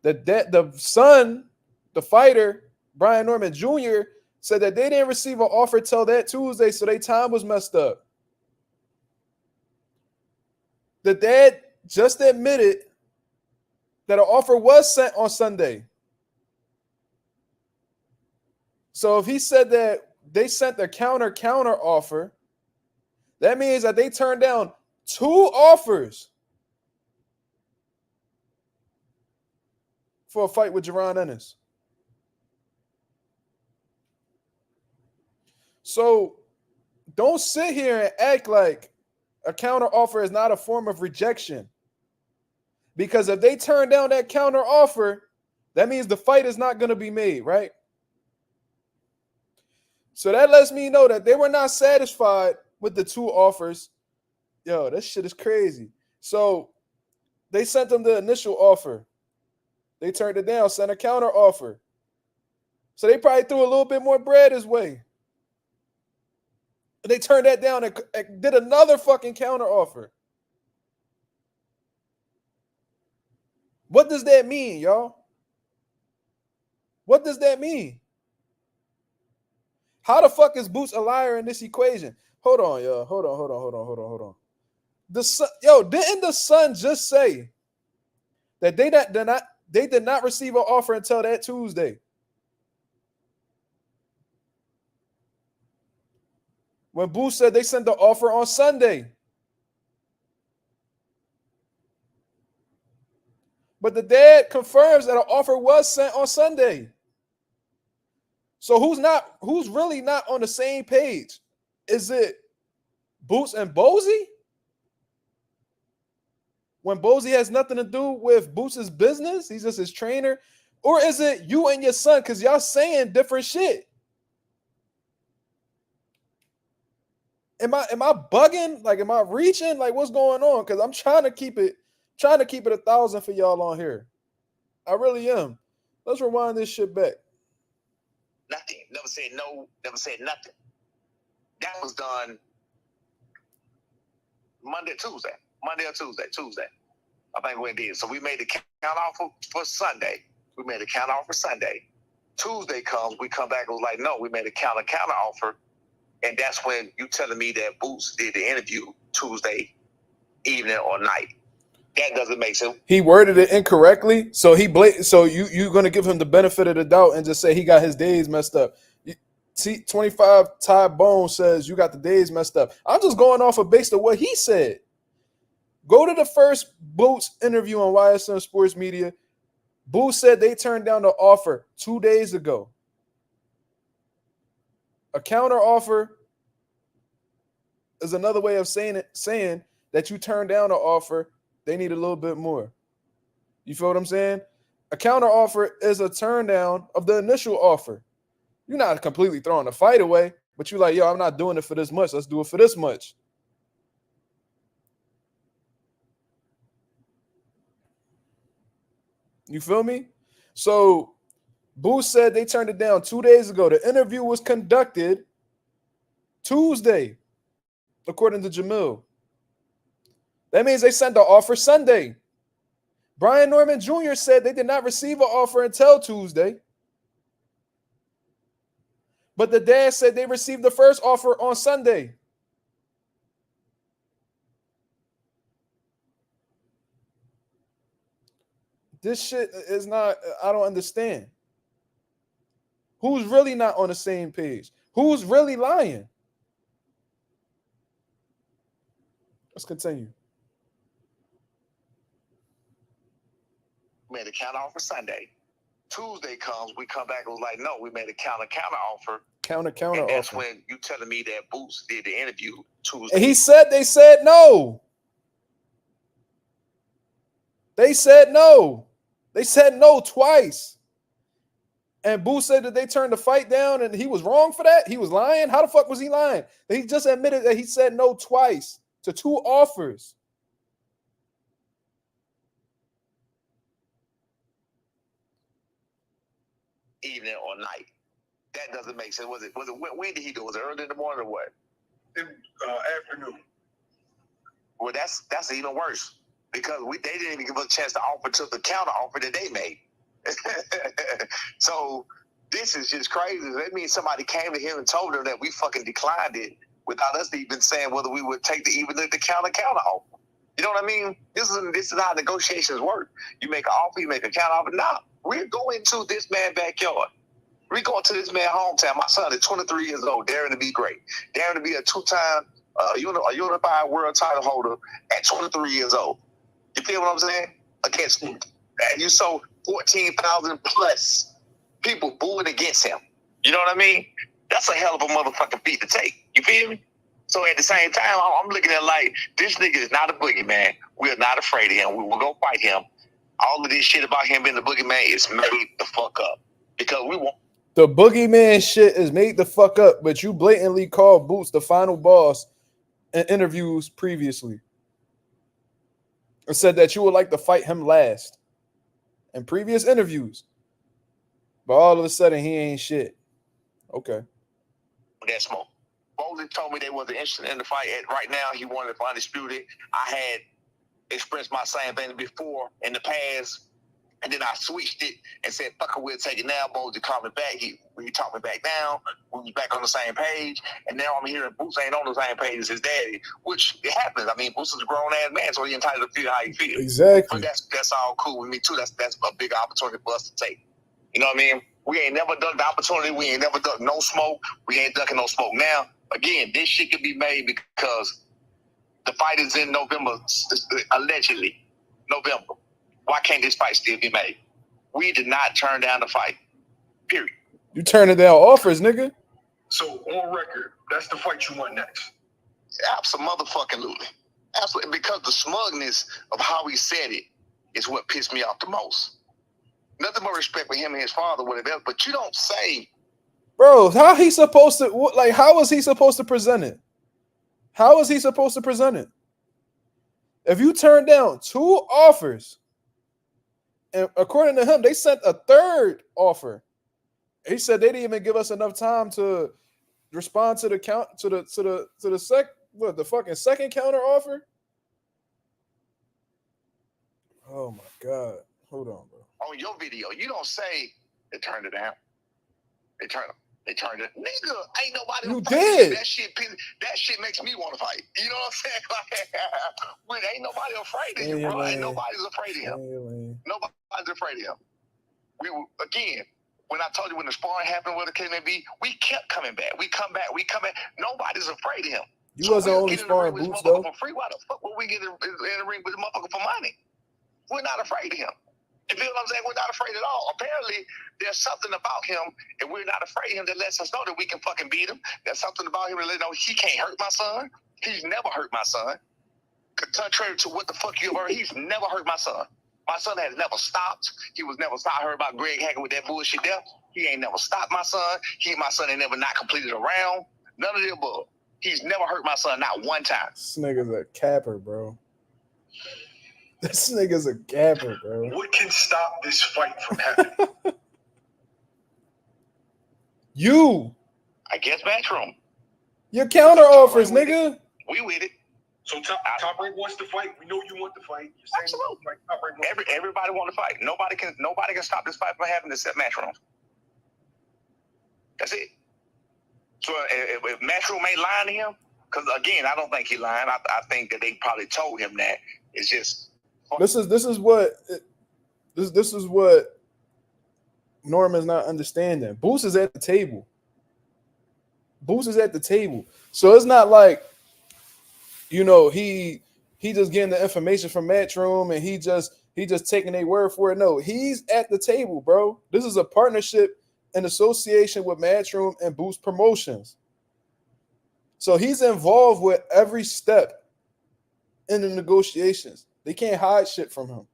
The son, the fighter, Brian Norman Jr., said that they didn't receive an offer till that Tuesday, so their time was messed up. The dad just admitted that an offer was sent on Sunday. So if he said that they sent the counter offer, that means that they turned down 2 offers for a fight with Jaron Ennis. So don't sit here and act like a counter offer is not a form of rejection. Because if they turn down that counter offer, that means the fight is not going to be made, right? So that lets me know that they were not satisfied with the 2 offers. Yo, this shit is crazy. So they sent them the initial offer. They turned it down, sent a counter offer. So they probably threw a little bit more bread his way. They turned that down and did another fucking counter offer. What does that mean, y'all? What does that mean? How the fuck is Boots a liar in this equation? Hold on, y'all. Hold on. Didn't the Sun just say that they did not receive an offer until that Tuesday? When Boots said they sent the offer on Sunday. But the dad confirms that an offer was sent on Sunday. So who's really not on the same page? Is it Boots and Bozy? When Bozy has nothing to do with Boots' business, he's just his trainer? Or is it you and your son? Because y'all saying different shit. Am I bugging? Like, am I reaching? Like, what's going on? Because I'm trying to keep it 1,000 for y'all on here. I really am. Let's rewind this shit back. Nothing. Never said no. Never said nothing. That was done Monday or Tuesday. I think we did. So we made the count offer for Sunday. Tuesday comes, we come back and was like, no, we made a counter offer. And that's when you telling me that Boots did the interview Tuesday evening or night. That doesn't make sense. He worded it incorrectly, so you're gonna give him the benefit of the doubt and just say he got his days messed up. T25 Ty Bone says you got the days messed up. I'm just going off of based on what he said. Go to the first Boots interview on YSN Sports Media. Boots said they turned down the offer 2 days ago. A counter offer is another way of saying that you turned down an offer. They need a little bit more. You feel what I'm saying? A counter offer is a turn down of the initial offer. You're not completely throwing the fight away, but you're like, yo, I'm not doing it for this much. Let's do it for this much. You feel me? So Booth said they turned it down 2 days ago. The interview was conducted Tuesday, according to Jamil. That means they sent the offer Sunday. Brian Norman Jr. said they did not receive an offer until Tuesday. But the dad said they received the first offer on Sunday. This shit is not, I don't understand. Who's really not on the same page? Who's really lying? Let's continue. We made a counter offer Sunday. Tuesday comes, we come back and was like, no, we made a counter offer. Counter and that's offer. when you telling me that Boots did the interview Tuesday. And they said no. They said no. They said no twice. And Boots said that they turned the fight down and he was wrong for that. He was lying. How the fuck was he lying? He just admitted that he said no twice to 2 offers. Evening or night. That doesn't make sense. Was it when did he do it? Was it early in the morning or what? Afternoon. Well, that's even worse because they didn't even give us a chance to offer to the counter offer that they made. So this is just crazy. That means somebody came to him and told him that we fucking declined it without us even saying whether we would take the counter offer. You know what I mean? This is how negotiations work. You make an offer, you make a counter offer. Now we're going to this man's backyard. We're going to this man's hometown. My son is 23 years old, daring to be great, daring to be a 2-time a unified world title holder at 23 years old. You feel what I'm saying? Against, and you saw 14,000 plus people booing against him. You know what I mean? That's a hell of a motherfucking feat to take. You feel me? So at the same time, I'm looking at like, this nigga is not a boogeyman. We're not afraid of him. We will go fight him. All of this shit about him being the boogeyman is made the fuck up. Because we want. The boogeyman shit is made the fuck up, but you blatantly called Boots the final boss in interviews previously. And said that you would like to fight him last in previous interviews. But all of a sudden, he ain't shit. Okay. That smoke. Bowley told me they wasn't interested in the fight. Right now, he wanted to find undisputed. I had expressed my same thing before in the past, and then I switched it and said, fuck it, we'll take it now. Bowley called me back. He talked me back down. We was back on the same page, and now I'm hearing Boots ain't on the same page as his daddy, which it happens. I mean, Boots is a grown-ass man, so he's entitled to feel how he feels. Exactly. But that's all cool with me, too. That's a big opportunity for us to take. You know what I mean? We ain't never ducked the opportunity. We ain't never ducked no smoke. We ain't ducking no smoke now. Again, this shit can be made because the fight is in November, allegedly. November. Why can't this fight still be made? We did not turn down the fight. Period. You turning down offers, nigga. So on record, that's the fight you want next. Absolutely. Absolutely. Because the smugness of how he said it is what pissed me off the most. Nothing but respect for him and his father, whatever, but you don't say. Bro, how he supposed to, like, how is he supposed to present it? How is he supposed to present it? If you turn down 2 offers, and according to him, they sent a 3rd offer. He said they didn't even give us enough time to respond to the fucking second counter offer. Oh my God. Hold on, bro. On your video, you don't say they turned it down. They turned it. Nigga, ain't nobody. You did. That shit makes me want to fight. You know what I'm saying? Like, ain't nobody afraid of him, bro. Ain't nobody's afraid of him. Nobody's afraid of him. Again, when I told you when the sparring happened with the KNB, we kept coming back. We come back. Nobody's afraid of him. You wasn't only sparring Boots, though. For free. Why the fuck would we get in the ring with the motherfucker for money? We're not afraid of him. You feel what I'm saying? We're not afraid at all. Apparently, there's something about him, and we're not afraid of him that lets us know that we can fucking beat him. There's something about him that lets us know he can't hurt my son. He's never hurt my son. Contrary to what the fuck you've heard, he's never hurt my son. My son has never stopped. He was never stopped. I heard about Greg hacking with that bullshit there. He ain't never stopped my son. My son ain't never not completed a round. None of the above. He's never hurt my son, not one time. This nigga's a capper, bro. This nigga's a capper, bro. What can stop this fight from happening? You. I guess Matchroom. Your counter offers, nigga. We with it. So Top Rank wants to fight. We know you want to fight. You're saying Absolutely. like Top Rank wants to fight. Everybody want to fight. Nobody can stop this fight from happening except Matchroom. That's it. So if Matchroom ain't lying to him, because again, I don't think he lying. I think that they probably told him that. It's just this is what Norman's not understanding. Boots is at the table. So it's not like, you know, he just getting the information from Matchroom and he just taking their word for it. No, he's at the table, bro. This is a partnership and association with Matchroom and Boost Promotions. So he's involved with every step in the negotiations. They can't hide shit from him.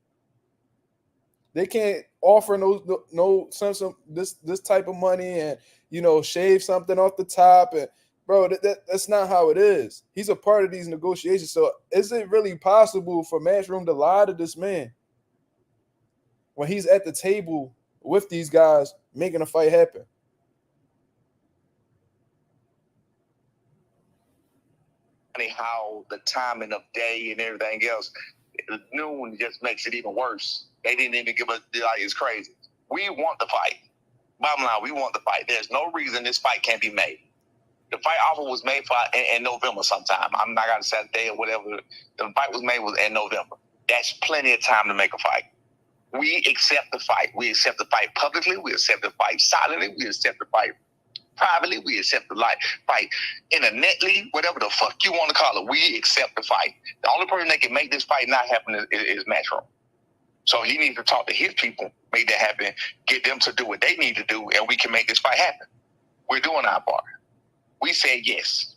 They can't offer no sense of this type of money and, you know, shave something off the top. And bro, that's not how it is. He's a part of these negotiations. So is it really possible for Matchroom to lie to this man when he's at the table with these guys making a fight happen? How the timing of day and everything else, noon just makes it even worse. They didn't even give us, like, it's crazy. We want the fight. Bottom line, we want the fight. There's no reason this fight can't be made. The fight offer was made for in November sometime. I'm not going to say a day or whatever. The fight was made was in November. That's plenty of time to make a fight. We accept the fight. We accept the fight publicly. We accept the fight silently. We accept the fight privately. We accept the fight internetly, whatever the fuck you want to call it. We accept the fight. The only person that can make this fight not happen is Matchroom. So he needs to talk to his people, make that happen, get them to do what they need to do, and we can make this fight happen. We're doing our part. We said yes.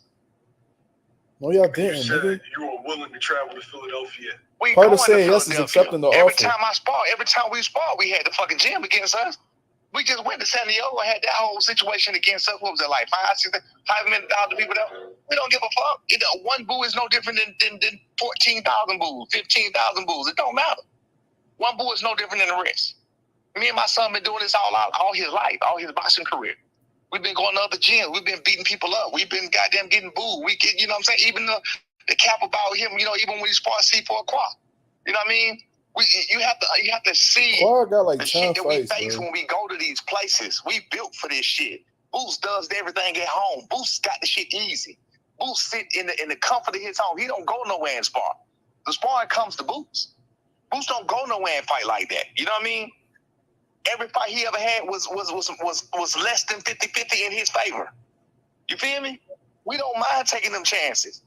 No, y'all didn't. You said you were willing to travel to Philadelphia. Part of saying yes is accepting the every offer. Every time we spar, we had the fucking gym against us. We just went to San Diego and had that whole situation against us. What was it, like 5 million people there? We don't give a fuck. One boo is no different than 14,000 boos, 15,000 boos. It don't matter. One boo is no different than the rest. Me and my son been doing this all his life, all his boxing career. We've been going to other gyms. We've been beating people up. We've been goddamn getting booed. We get, you know what I'm saying? Even the cap about him, you know, even when he sparred C4 Quad. You know what I mean? You have to see Quad got like the 10 shit that fights, we face bro. when we go to these places. We built for this shit. Boots does everything at home. Boots got the shit easy. Boots sit in the comfort of his home. He don't go nowhere and spar. The sparring comes to Boots. Boots don't go nowhere and fight like that. You know what I mean? Every fight he ever had was less than 50-50 in his favor. You feel me? We don't mind taking them chances.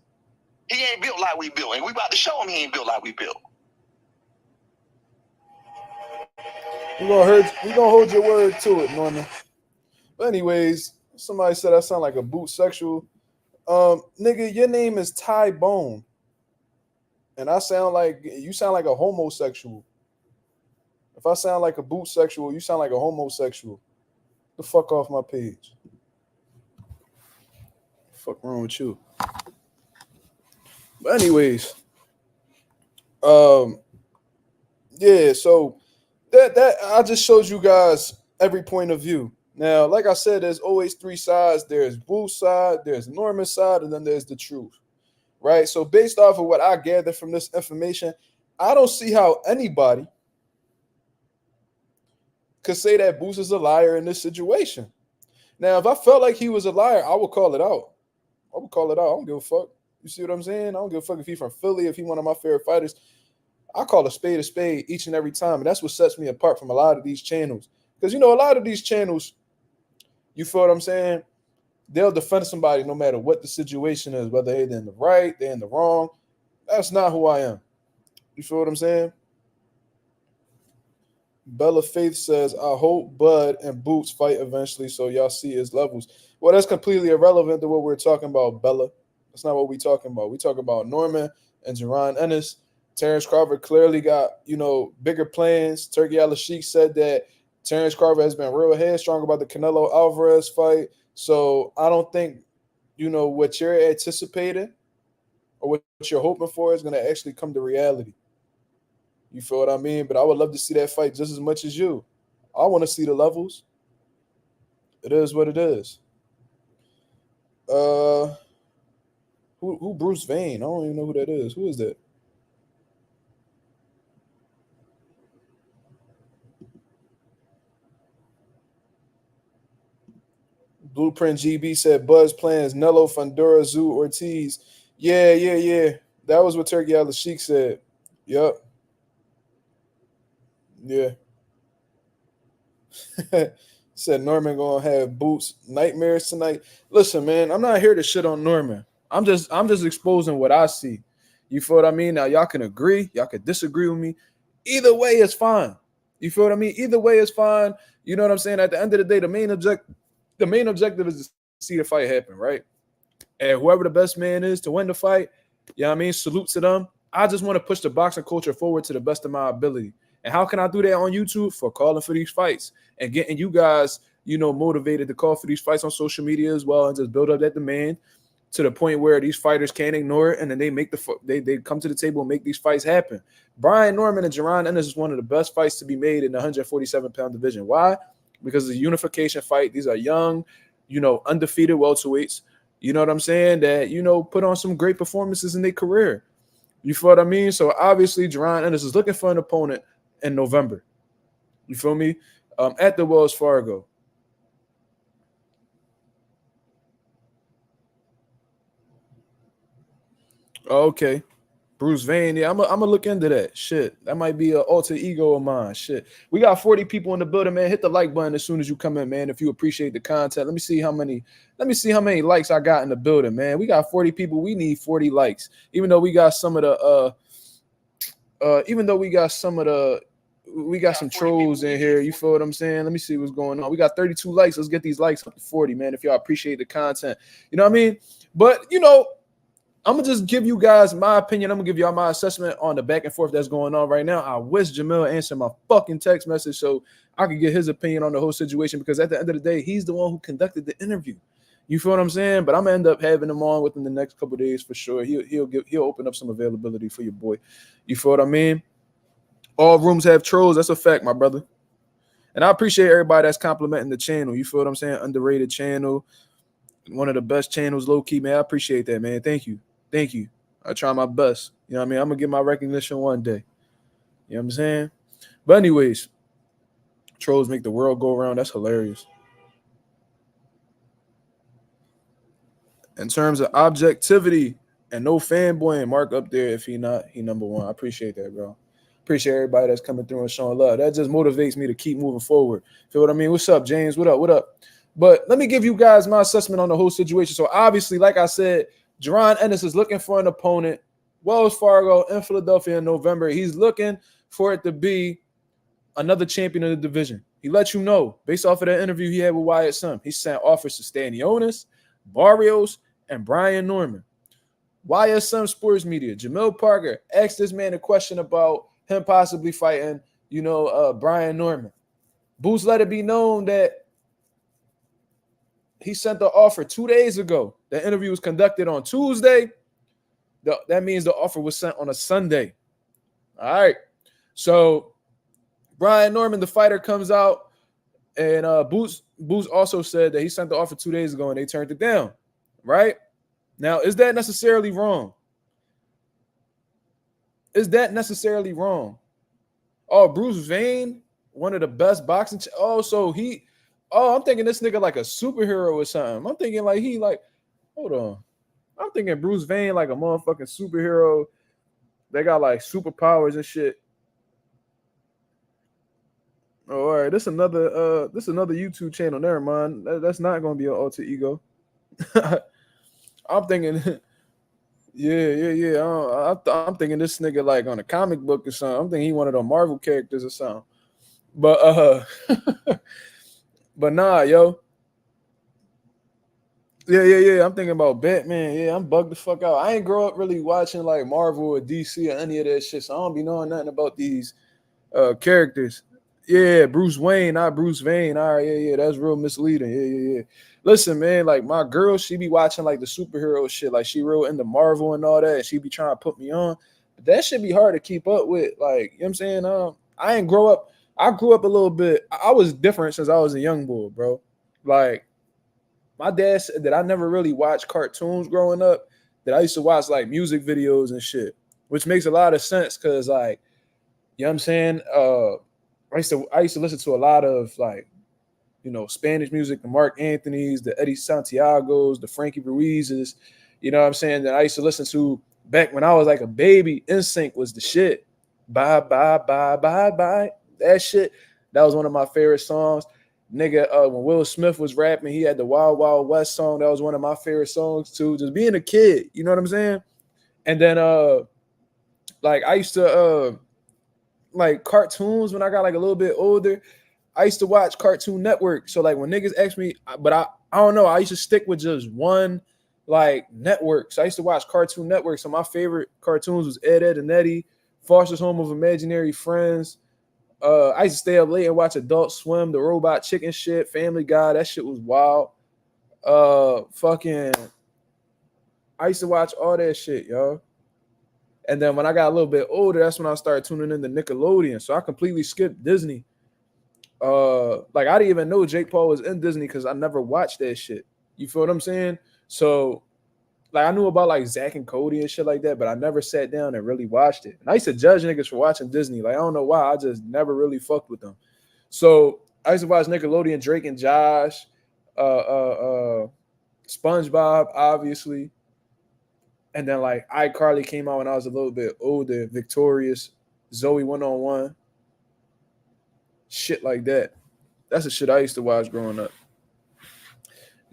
He ain't built like we built, and we about to show him he ain't built like we built. We gonna hold your word to it, Norman. But anyways, somebody said I sound like a boot sexual. Nigga, your name is Ty Bone, and you sound like a homosexual. If I sound like a boot sexual, you sound like a homosexual. Get the fuck off my page. The fuck wrong with you? But anyways, yeah. So that I just showed you guys every point of view. Now, like I said, there's always three sides. There's Boo's side, there's Norman's side, and then there's the truth, right? So based off of what I gathered from this information, I don't see how anybody could say that Boots is a liar in this situation. Now, if I felt like he was a liar, I would call it out. I don't give a fuck. You see what I'm saying? I don't give a fuck if he's from Philly, if he's one of my favorite fighters. I call a spade each and every time. And that's what sets me apart from a lot of these channels. Because, you know, a lot of these channels, you feel what I'm saying? They'll defend somebody no matter what the situation is, whether they're in the right, they're in the wrong. That's not who I am. You feel what I'm saying? Bella Faith says, I hope Bud and Boots fight eventually so y'all see his levels. Well, that's completely irrelevant to what we're talking about, Bella. That's not what we're talking about. We talk about Norman and Jaron Ennis. Terrence Crawford clearly got, you know, bigger plans. Turkey Al-Sheikh said that Terrence Crawford has been real headstrong about the Canelo Alvarez fight. So I don't think, you know, what you're anticipating or what you're hoping for is going to actually come to reality. You feel what I mean? But I would love to see that fight just as much as you. I want to see the levels. It is what it is. Who Bruce Vane? I don't even know who that is. Who is that? Blueprint GB said Buzz plans Nello, Fundora, Zoo, Ortiz. Yeah. That was what Turkey Al-Sheikh said. Yep. Yeah. Said Norman gonna have Boots nightmares tonight. Listen, man, I'm not here to shit on Norman. I'm just exposing what I see. You feel what I mean? Now y'all can agree, y'all can disagree with me. Either way is fine. You feel what I mean? Either way is fine. You know what I'm saying? At the end of the day, the main objective is to see the fight happen, right? And whoever the best man is to win the fight, you know what I mean? Salute to them. I just want to push the boxing culture forward to the best of my ability. And how can I do that on YouTube? For calling for these fights and getting you guys, you know, motivated to call for these fights on social media as well and just build up that demand to the point where these fighters can't ignore it and then they make they come to the table and make these fights happen. Brian Norman and Jaron Ennis is one of the best fights to be made in the 147-pound division. Why? Because it's a unification fight. These are young, you know, undefeated welterweights. You know what I'm saying? That, you know, put on some great performances in their career. You feel what I mean? So obviously, Jaron Ennis is looking for an opponent in November. You feel me? At the Wells Fargo. Okay. Bruce Vane. Yeah, I'm gonna look into that. Shit. That might be an alter ego of mine. Shit. We got 40 people in the building, man. Hit the like button as soon as you come in, man. If you appreciate the content. Let me see how many likes I got in the building, man. We got 40 people. We need 40 likes. Even though we got some trolls in here. You feel what I'm saying? Let me see what's going on. We got 32 likes. Let's get these likes up to 40, man. If y'all appreciate the content. You know what I mean? But, you know, I'm going to just give you guys my opinion. I'm going to give y'all my assessment on the back and forth that's going on right now. I wish Jamil answered my fucking text message so I could get his opinion on the whole situation, because at the end of the day, he's the one who conducted the interview. You feel what I'm saying? But I'm going to end up having him on within the next couple of days for sure. He'll open up some availability for your boy. You feel what I mean? All rooms have trolls. That's a fact, my brother. And I appreciate everybody that's complimenting the channel. You feel what I'm saying? Underrated channel. One of the best channels, low key, man. I appreciate that, man. Thank you. Thank you. I try my best. You know what I mean? I'm going to get my recognition one day. You know what I'm saying? But anyways, trolls make the world go around. That's hilarious. In terms of objectivity and no fanboying, Mark up there. If he not, he number one. I appreciate that, bro. Appreciate everybody that's coming through and showing love. That just motivates me to keep moving forward. Feel what I mean? What's up, James? What up? What up? But let me give you guys my assessment on the whole situation. So obviously, like I said, Jaron Ennis is looking for an opponent. Wells Fargo in Philadelphia in November. He's looking for it to be another champion of the division. He let you know, based off of that interview he had with Wyatt Sum, he sent offers to Stanionis, Barrios, and Brian Norman. Wyatt Sum Sports Media, Jamil Parker asked this man a question about him possibly fighting, Brian Norman. Boots let it be known that he sent the offer 2 days ago. The interview was conducted on Tuesday. That means the offer was sent on a Sunday. All right. So Brian Norman, the fighter, comes out, and Boots also said that he sent the offer 2 days ago and they turned it down. Right? Now, is that necessarily wrong? Is that necessarily wrong? Oh, Bruce Vane, one of the best boxing. I'm thinking this nigga like a superhero or something. I'm thinking like hold on. I'm thinking Bruce Vane like a motherfucking superhero. They got like superpowers and shit. Oh, all right, this another YouTube channel. Never mind. That's not gonna be an alter ego. I'm thinking, yeah. I'm thinking this nigga like on a comic book or something. I'm thinking he one of the Marvel characters or something. But but nah, yo. Yeah. I'm thinking about Batman. Yeah, I'm bugged the fuck out. I ain't grow up really watching like Marvel or DC or any of that shit, so I don't be knowing nothing about these characters. Yeah, Bruce Wayne, not Bruce Vane. All right, yeah, that's real misleading. Yeah. Listen, man, like my girl, she be watching like the superhero shit. Like she real into Marvel and all that, and she be trying to put me on. But that shit be hard to keep up with. Like, you know what I'm saying? I ain't grow up. I grew up a little bit. I was different since I was a young boy, bro. Like, my dad said that I never really watched cartoons growing up, that I used to watch like music videos and shit, which makes a lot of sense because, like, you know what I'm saying? I used to listen to a lot of like, Spanish music, the Mark Anthony's, the Eddie Santiago's, the Frankie Ruiz's, you know what I'm saying? That I used to listen to back when I was like a baby. NSYNC was the shit. Bye, bye, bye, bye, bye. That shit, that was one of my favorite songs. Nigga, when Will Smith was rapping, he had the Wild Wild West song. That was one of my favorite songs too. Just being a kid, you know what I'm saying? And then like I used to like cartoons when I got like a little bit older. I used to watch Cartoon Network. So like when niggas ask me, but I don't know, I used to stick with just one like network. So I used to watch Cartoon Network. So my favorite cartoons was Ed, Edd and Eddy, Foster's Home of Imaginary Friends. I used to stay up late and watch Adult Swim, the Robot Chicken shit, Family Guy. That shit was wild. I used to watch all that shit, yo. And then when I got a little bit older, that's when I started tuning into Nickelodeon. So I completely skipped Disney. Like I didn't even know Jake Paul was in Disney because I never watched that shit. You feel what I'm saying? So like I knew about like Zach and Cody and shit like that, but I never sat down and really watched it. And I used to judge niggas for watching Disney. Like I don't know why, I just never really fucked with them. So I used to watch Nickelodeon, Drake and Josh, SpongeBob, obviously. And then like iCarly came out when I was a little bit older, Victorious, Zoe 101. Shit like that. That's the shit I used to watch growing up.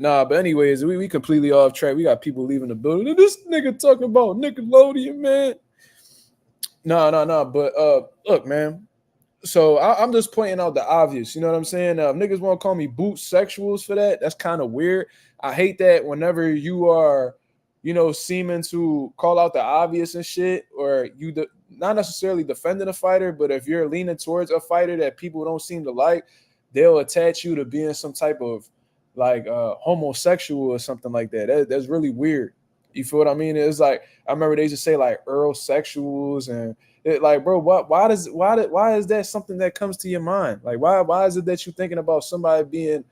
Nah, but anyways, we completely off track. We got people leaving the building. This nigga talking about Nickelodeon, man. Nah. But look, man. So I'm just pointing out the obvious. You know what I'm saying? If niggas want to call me boot sexuals for that, that's kind of weird. I hate that whenever you are, seeming to call out the obvious and shit, or not necessarily defending a fighter, but if you're leaning towards a fighter that people don't seem to like, they'll attach you to being some type of like homosexual or something like that. That's really weird. You feel what I mean? It's like I remember they used to say like Earl sexuals and it like, bro, why is that something that comes to your mind? Like why is it that you're thinking about somebody being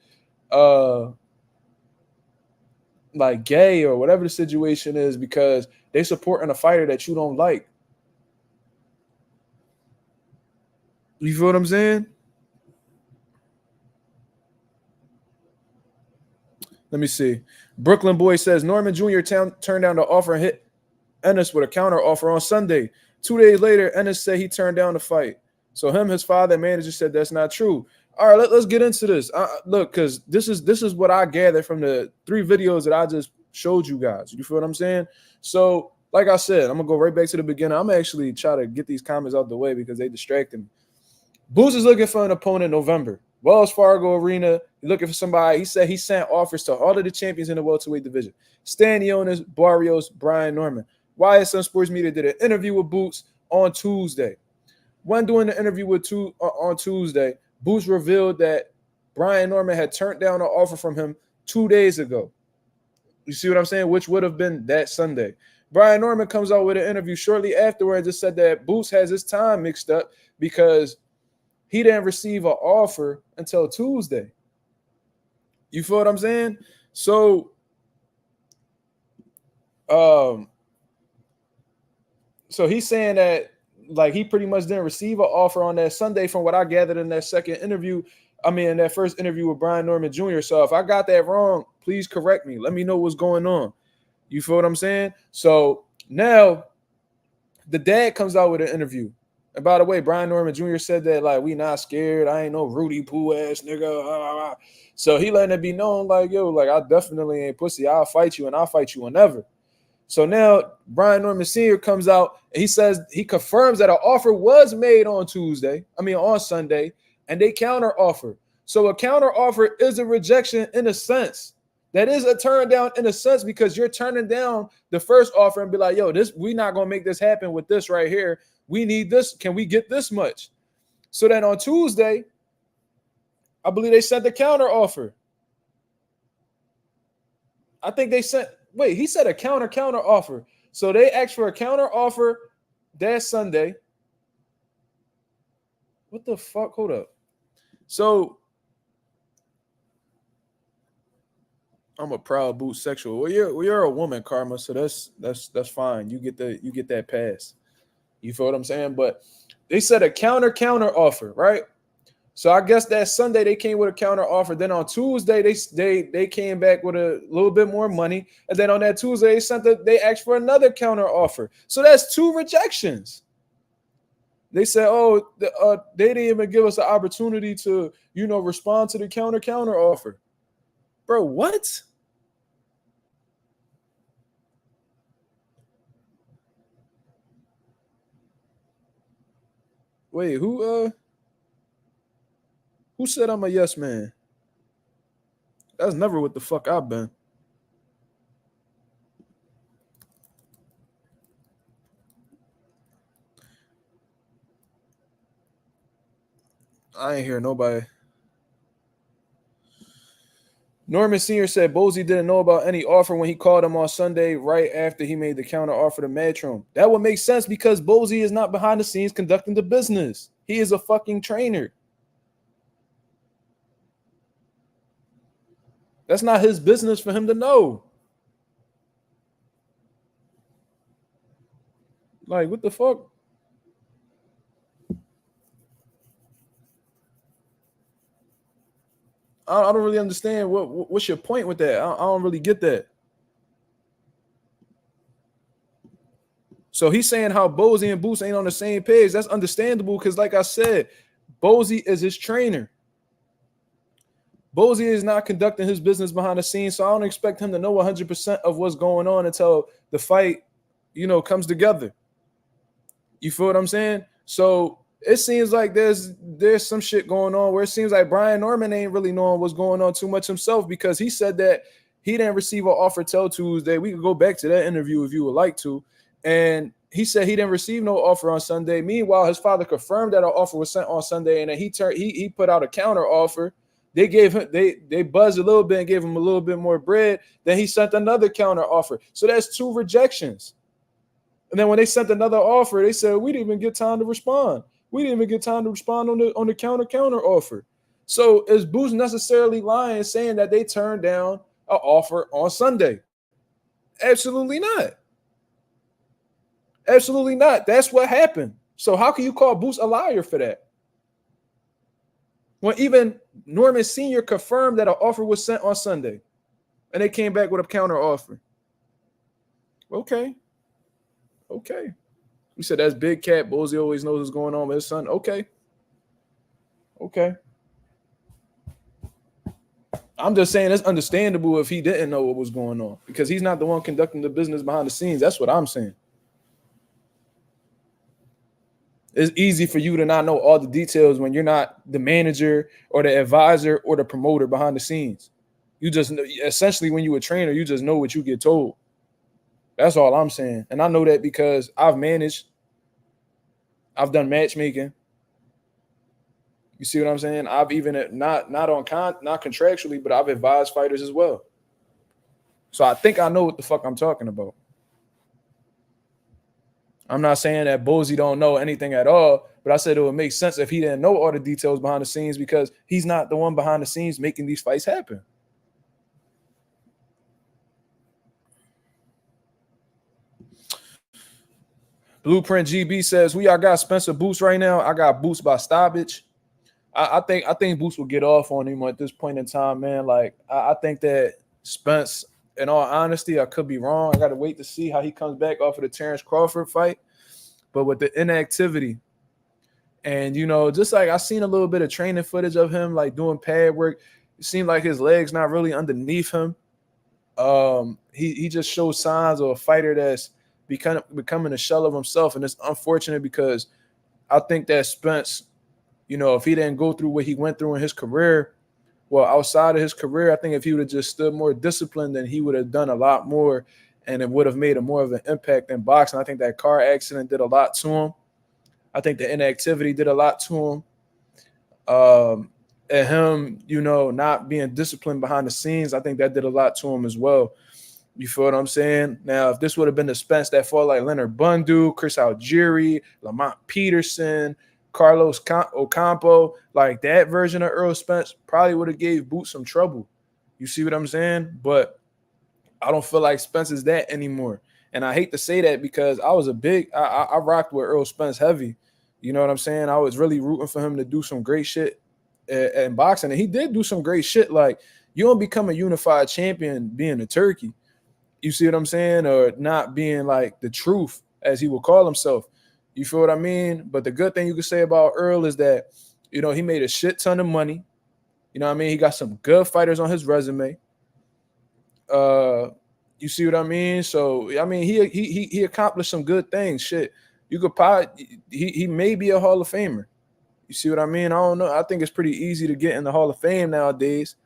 like gay or whatever the situation is because they supporting a fighter that you don't like? You feel what I'm saying? Let me see. Brooklyn Boy says Norman Jr. turned down the offer and hit Ennis with a counter offer on Sunday. 2 days later, Ennis said he turned down the fight. So his father, and manager said that's not true. All right, let's get into this. Look, because this is what I gathered from the 3 videos that I just showed you guys. You feel what I'm saying? So, like I said, I'm gonna go right back to the beginning. I'm actually try to get these comments out the way because they distracted me. Boots is looking for an opponent in November. Wells Fargo Arena, looking for somebody. He said he sent offers to all of the champions in the welterweight division. Stan Jonas, Barrios, Brian Norman. YSN Sports Media did an interview with Boots on Tuesday. When doing the interview on Tuesday, Boots revealed that Brian Norman had turned down an offer from him 2 days ago. You see what I'm saying? Which would have been that Sunday. Brian Norman comes out with an interview shortly afterwards and said that Boots has his time mixed up because he didn't receive an offer until Tuesday. You feel what I'm saying? So, so he's saying that like he pretty much didn't receive an offer on that Sunday from what I gathered in that second interview. I mean, in that first interview with Brian Norman Jr. So if I got that wrong, please correct me. Let me know what's going on. You feel what I'm saying? So now the dad comes out with an interview. And by the way, Brian Norman Jr. said that, like, we not scared. I ain't no Rudy Poo ass nigga. So he letting it be known, like, yo, like, I definitely ain't pussy. I'll fight you, and I'll fight you whenever. So now Brian Norman Sr. comes out, and he says he confirms that an offer was made on Sunday, and they counter offer. So a counter offer is a rejection in a sense. That is a turn down in a sense because you're turning down the first offer and be like, yo, we're not going to make this happen with this right here. We need this. Can we get this much? So then on Tuesday, I believe they sent the counter offer. I think they sent, he said a counter offer. So they asked for a counter offer that Sunday. What the fuck? Hold up. So I'm a proud boot sexual. Well, you're a woman, Karma, so that's fine. You get that pass. You feel what I'm saying? But they said a counter offer, right? So I guess that Sunday they came with a counter offer. Then on Tuesday they came back with a little bit more money, and then on that Tuesday they asked for another counter offer. So that's 2 rejections. They said, they didn't even give us an opportunity to, respond to the counter offer. Bro, what? Wait, who said I'm a yes man? That's never what the fuck I've been. I ain't hear nobody. Norman Sr. said Bozy didn't know about any offer when he called him on Sunday right after he made the counter offer to Matchroom. That would make sense because Bozy is not behind the scenes conducting the business. He is a fucking trainer. That's not his business for him to know. Like, what the fuck? I don't really understand what's your point with that. I don't really get that. So he's saying how Bozy and Boots ain't on the same page. That's understandable because, like I said, Bozy is his trainer. Bozy is not conducting his business behind the scenes, so I don't expect him to know 100% of what's going on until the fight, comes together. You feel what I'm saying? So it seems like there's some shit going on where it seems like Brian Norman ain't really knowing what's going on too much himself because he said that he didn't receive an offer till Tuesday. We could go back to that interview if you would like to. And he said he didn't receive no offer on Sunday. Meanwhile, his father confirmed that an offer was sent on Sunday and then he put out a counter offer They gave him they buzzed a little bit and gave him a little bit more bread. Then he sent another counter offer. So that's 2 rejections. And then when they sent another offer, they said we didn't even get time to respond. We didn't even get time to respond on the counter offer. So is Boost necessarily lying saying that they turned down an offer on Sunday? Absolutely not. Absolutely not. That's what happened. So how can you call Boost a liar for that? When even Norman Sr. confirmed that an offer was sent on Sunday and they came back with a counter offer. Okay. We said that's big cat. Bozy always knows what's going on with his son. Okay. I'm just saying it's understandable if he didn't know what was going on because he's not the one conducting the business behind the scenes. That's what I'm saying. It's easy for you to not know all the details when you're not the manager or the advisor or the promoter behind the scenes. You just essentially when you're a trainer, you just know what you get told. That's all I'm saying. And I know that because I've managed, I've done matchmaking. You see what I'm saying? I've even not contractually, but I've advised fighters as well. So I think I know what the fuck I'm talking about. I'm not saying that Bozy don't know anything at all, but I said it would make sense if he didn't know all the details behind the scenes because he's not the one behind the scenes making these fights happen. Blueprint GB says, who y'all got Spencer Boost right now? I got Boost by stoppage. I think Boost will get off on him at this point in time, man. Like, I think that Spence, in all honesty, I could be wrong. I got to wait to see how he comes back off of the Terrence Crawford fight. But with the inactivity and, you know, just like I seen a little bit of training footage of him, like doing pad work, it seemed like his legs not really underneath him. He just shows signs of a fighter that's becoming a shell of himself. And it's unfortunate because I think that Spence, you know, if he didn't go through what he went through in his career, well, outside of his career, I think if he would have just stood more disciplined, then he would have done a lot more and it would have made a more of an impact in boxing. I think that car accident did a lot to him. I think the inactivity did a lot to him. And him, you know, not being disciplined behind the scenes, I think that did a lot to him as well. You feel what I'm saying? Now, if this would have been the Spence that fought like Leonard Bundu, Chris Algieri, Lamont Peterson, Carlos Ocampo, like that version of Earl Spence probably would have gave Boots some trouble. You see what I'm saying? But I don't feel like Spence is that anymore. And I hate to say that because I was I rocked with Earl Spence heavy. You know what I'm saying? I was really rooting for him to do some great shit in boxing. And he did do some great shit. Like, you don't become a unified champion being a turkey. You see what I'm saying? Or not being like the truth, as he would call himself. You feel what I mean? But the good thing you can say about Earl is that, you know, he made a shit ton of money. You know what I mean? He got some good fighters on his resume. You see what I mean? So, I mean, he accomplished some good things. Shit. You could probably, he may be a Hall of Famer. You see what I mean? I don't know. I think it's pretty easy to get in the Hall of Fame nowadays.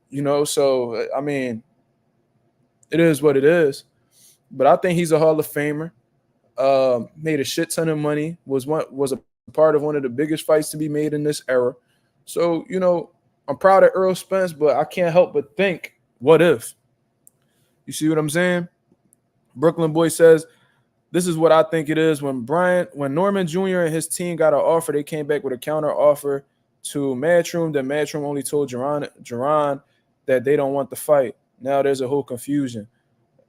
You know, so, I mean, it is what it is. But I think he's a Hall of Famer. Made a shit ton of money, was a part of one of the biggest fights to be made in this era. So, you know, I'm proud of Earl Spence, but I can't help but think, what if? You see what I'm saying? Brooklyn Boy says, this is what I think it is. When Norman Jr. and his team got an offer, they came back with a counter offer to Matchroom. Then Matchroom only told Jaron that they don't want the fight. Now there's a whole confusion.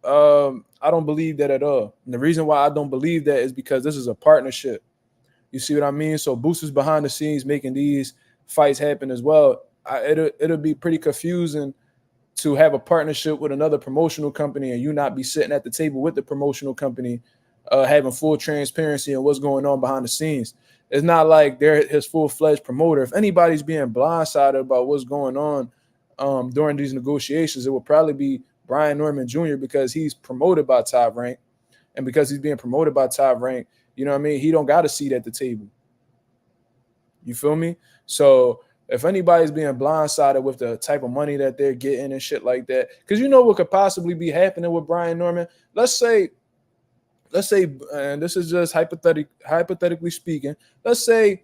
I don't believe that at all. And the reason why I don't believe that is because this is a partnership. You see what I mean? So Boost is behind the scenes making these fights happen as well. It'll be pretty confusing to have a partnership with another promotional company and you not be sitting at the table with the promotional company, having full transparency on what's going on behind the scenes. It's not like they're his full-fledged promoter. If anybody's being blindsided about what's going on during these negotiations, it will probably be Brian Norman Jr. because he's promoted by Top Rank. And because he's being promoted by Top Rank, you know what I mean? He don't got a seat at the table. You feel me? So if anybody's being blindsided with the type of money that they're getting and shit like that, because you know what could possibly be happening with Brian Norman? Let's say, and this is just hypothetically speaking, let's say,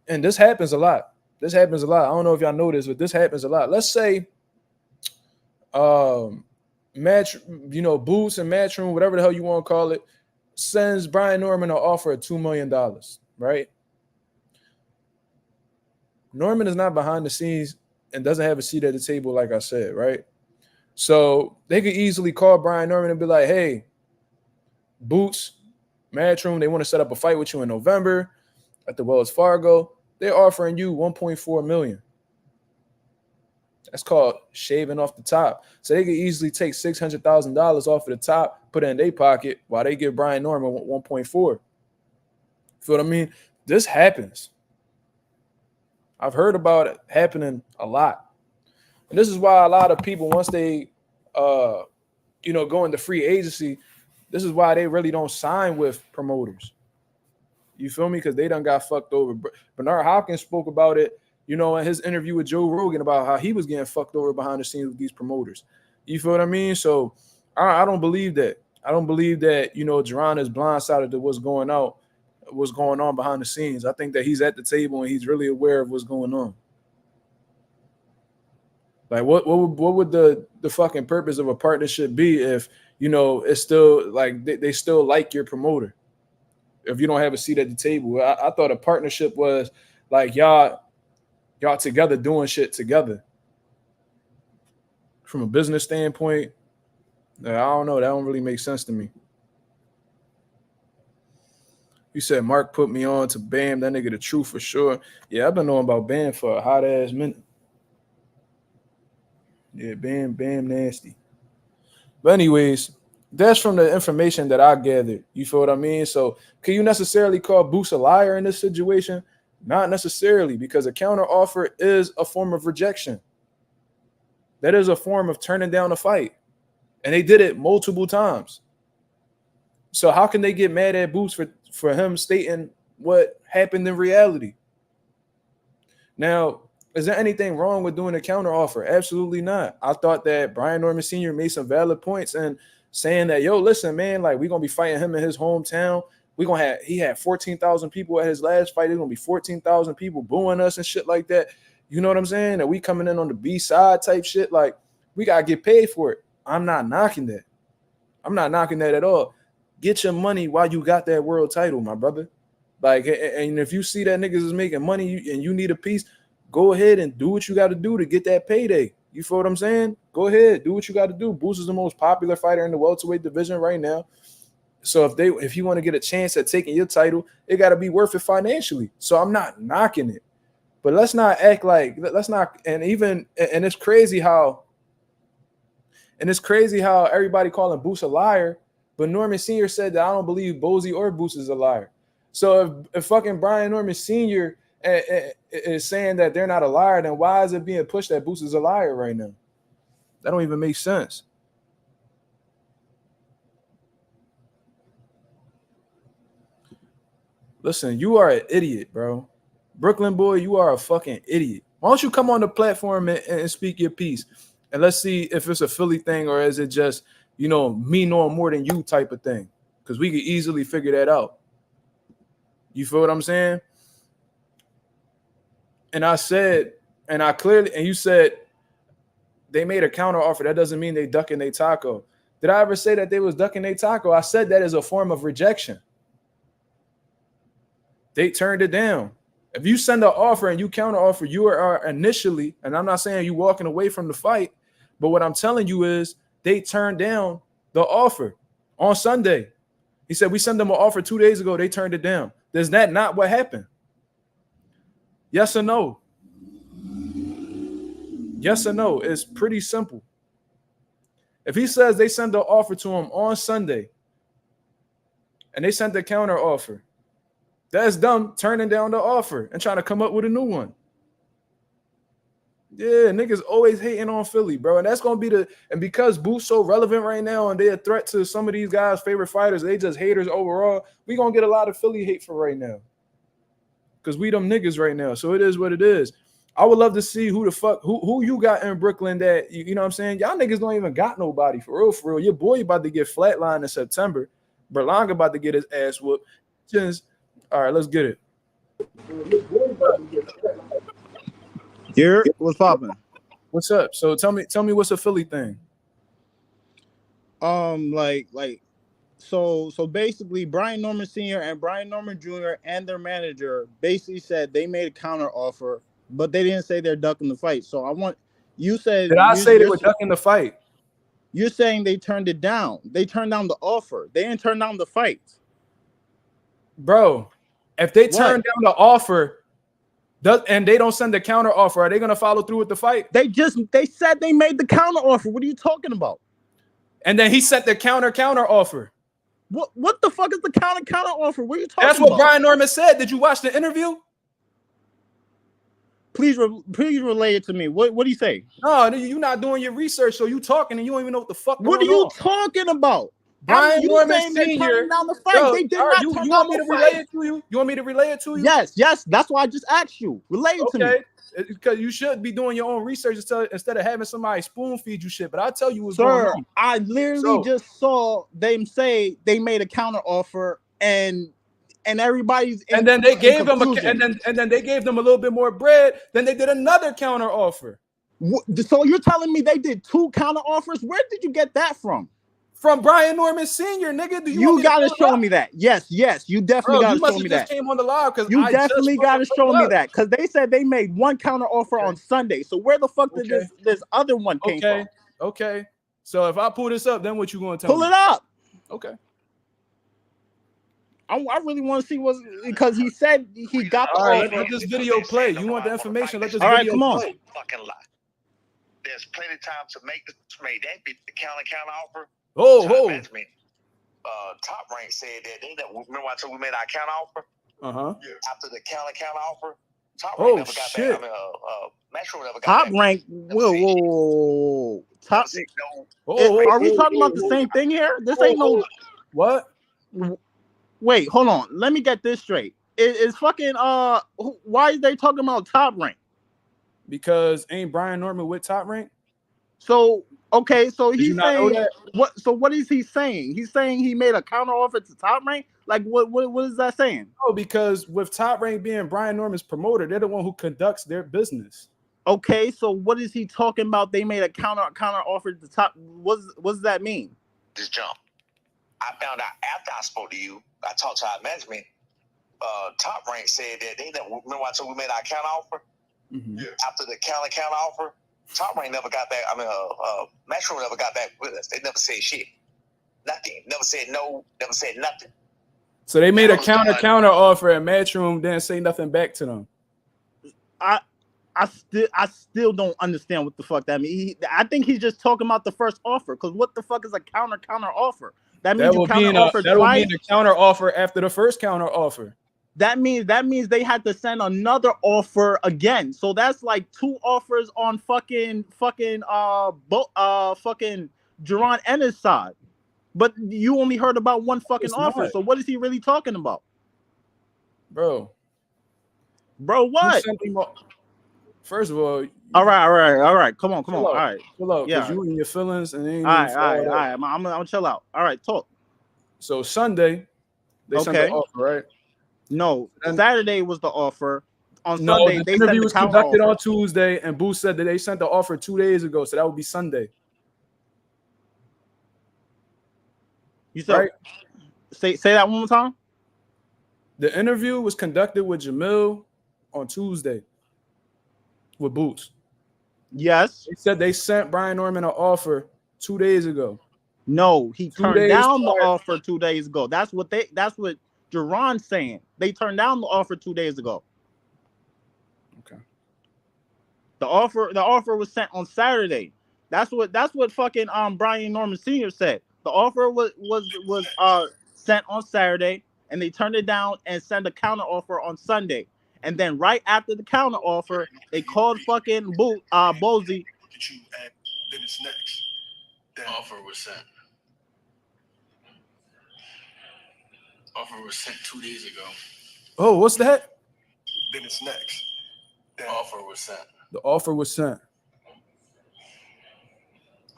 and this happens a lot, This happens a lot. I don't know if y'all know this, but this happens a lot. Let's say Boots and Matchroom, whatever the hell you want to call it, sends Brian Norman an offer of $2 million, right? Norman is not behind the scenes and doesn't have a seat at the table, like I said, right? So they could easily call Brian Norman and be like, hey, Boots, Matchroom, they want to set up a fight with you in November at the Wells Fargo. They're offering you $1.4 million. That's called shaving off the top. So they could easily take $600,000 off of the top, put it in their pocket while they give Brian Norman 1.4. Feel what I mean? This happens. I've heard about it happening a lot. And this is why a lot of people, once they go into free agency, this is why they really don't sign with promoters. You feel me? Because they done got fucked over. Bernard Hopkins spoke about it, in his interview with Joe Rogan about how he was getting fucked over behind the scenes with these promoters. You feel what I mean? So I don't believe that. I don't believe that, Jaron is blindsided to what's going on behind the scenes. I think that he's at the table and he's really aware of what's going on. Like, what would the fucking purpose of a partnership be if, it's still like they still like your promoter? If you don't have a seat at the table, I thought a partnership was like y'all together doing shit together. From a business standpoint, I don't know. That don't really make sense to me. You said Mark put me on to Bam. That nigga the truth for sure. Yeah, I've been knowing about Bam for a hot ass minute. Yeah, Bam nasty. But anyways, that's from the information that I gathered. You feel what I mean? So can you necessarily call Boots a liar in this situation? Not necessarily, because a counter offer is a form of rejection. That is a form of turning down a fight. And they did it multiple times. So how can they get mad at Boots for him stating what happened in reality? Now, is there anything wrong with doing a counter offer? Absolutely not. I thought that Brian Norman Sr. made some valid points and saying that, yo, listen, man, like we're gonna be fighting him in his hometown. He had 14,000 people at his last fight. There's gonna be 14,000 people booing us and shit like that. You know what I'm saying? That we coming in on the B side type shit. Like, we gotta get paid for it. I'm not knocking that. I'm not knocking that at all. Get your money while you got that world title, my brother. Like, and if you see that niggas is making money and you need a piece, go ahead and do what you got to do to get that payday. You feel what I'm saying? Go ahead, do what you got to do. Boots is the most popular fighter in the welterweight division right now. So if you want to get a chance at taking your title, it got to be worth it financially. So I'm not knocking it, but let's not act like and it's crazy how everybody calling Boots a liar, but Norman Sr. said that I don't believe Bozy or Boots is a liar. So if fucking Brian Norman Sr. is saying that they're not a liar, then why is it being pushed that Boots is a liar right now? That don't even make sense. Listen, you are an idiot, bro. Brooklyn boy, you are a fucking idiot. Why don't you come on the platform and speak your piece? And let's see if it's a Philly thing or is it just, me knowing more than you type of thing. Because we could easily figure that out. You feel what I'm saying? And I said, and you said they made a counter offer. That doesn't mean they ducking their taco. Did I ever say that they was ducking their taco? I said that is a form of rejection. They turned it down. If you send an offer and you counter offer, you are initially, and I'm not saying you walking away from the fight, but what I'm telling you is they turned down the offer on Sunday. He said, we sent them an offer 2 days ago. They turned it down. Is that not what happened? Yes or no? Yes or no? It's pretty simple. If he says they sent the offer to him on Sunday and they sent the counter offer, that's them turning down the offer and trying to come up with a new one. Yeah, niggas always hating on Philly, bro. And that's going to be and because Boots so relevant right now and they're a threat to some of these guys' favorite fighters, they just haters overall, we going to get a lot of Philly hate for right now. Because we them niggas right now. So it is what it is. I would love to see who you got in Brooklyn that, you know what I'm saying? Y'all niggas don't even got nobody for real, for real. Your boy about to get flatlined in September. Berlanga about to get his ass whooped. All right, let's get it. Your boy about to get flatlined. Here, what's popping? What's up? So tell me what's a Philly thing? So basically, Brian Norman Sr. and Brian Norman Jr. and their manager basically said they made a counter offer, but they didn't say they're ducking the fight. So I want you said Did I say they were ducking the fight? You're saying they turned it down. They turned down the offer. They didn't turn down the fight. Bro, if they turn down the offer and they don't send the counter offer, are they gonna follow through with the fight? They said they made the counter offer. What are you talking about? And then he sent the counter offer. What the fuck is the counter offer? What are you talking about? That's what Brian Norman said. Did you watch the interview? Please relay it to me. What do you say? No, you're not doing your research, so you talking and you don't even know what the fuck. What are you talking about? Brian Norman Senior down the fight. They did not turn down the fight. You want me to relay it to you? Yes. That's why I just asked you. Relay it to me. Because you should be doing your own research instead of having somebody spoon feed you shit. But I'll tell you what's going on. Sir, I literally just saw them say they made a counter offer and everybody's and then they gave them and then they gave them a little bit more bread. Then they did another counter offer. So you're telling me they did 2 counter offers? Where did you get that from? From Brian Norman Sr., nigga. You gotta show me that. Yes, you definitely gotta show me that. Came on the live because you definitely gotta show me that because they said they made 1 counter offer on Sunday. So where the fuck did this other one came from? Okay. So if I pull this up, then what you gonna tell me? Pull it up. Okay. I really want to see what because he said he got the offer. Let this video play. You want the information? Let this video play. Come on. Fucking lie. There's plenty of time to make that be the counter offer. Top Rank said that they remember I told we made our counter offer. After the counter offer, Top Rank never got back. I mean, Metro never got Top back. Rank. Whoa. Top. Are we talking about the same thing here? This ain't no. What? Wait, hold on. Let me get this straight. Is fucking why is they talking about Top Rank? Because ain't Brian Norman with Top Rank? So okay, so he's saying what? So what is he saying? He's saying he made a counter offer to Top Rank. Like what is that saying? Oh, because with Top Rank being Brian Norman's promoter, they're the one who conducts their business. Okay, so what is he talking about? They made a counter offer to Top. What does that mean? Just jump. I found out after I spoke to you. I talked to our management. Top Rank said that they never remember I told we made our counter offer. After the counter offer, Top Rank never got back. I mean, Metro never got back with us. They never said shit. Nothing. Never said no. Never said nothing. So they made a counter offer, and Matchroom didn't say nothing back to them. I still don't understand what the fuck that means. I think he's just talking about the first offer. Because what the fuck is a counter offer? That means you counter offer twice. That will be the counter offer after the first counter offer. That means they had to send another offer again. So that's like 2 offers on fucking Jaron Ennis side. But you only heard about 1 fucking offer. So what is he really talking about? Bro, what? First of all, all right. Come on. All right. Chill out, because you in your feelings and ain't all right. I'm gonna chill out. All right, talk. So Sunday, they sent the offer, right? No, Saturday was the offer. On Sunday, the interview was conducted on Tuesday, and Booth said that they sent the offer 2 days ago, so that would be Sunday. You said, right? Say that one more time. The interview was conducted with Jamil on Tuesday with Boots. Yes. They said they sent Brian Norman an offer 2 days ago. No, he turned down the offer 2 days ago. That's what Jaron's saying. They turned down the offer 2 days ago. Okay. The offer was sent on Saturday. That's what fucking Brian Norman Sr. said. The offer was sent on Saturday, and they turned it down and sent a counter offer on Sunday. And then right after the counter offer, they called fucking Bozy. Then it's next. The offer was sent. Offer was sent 2 days ago. Oh, what's that? Then it's next. The offer was sent. The offer was sent.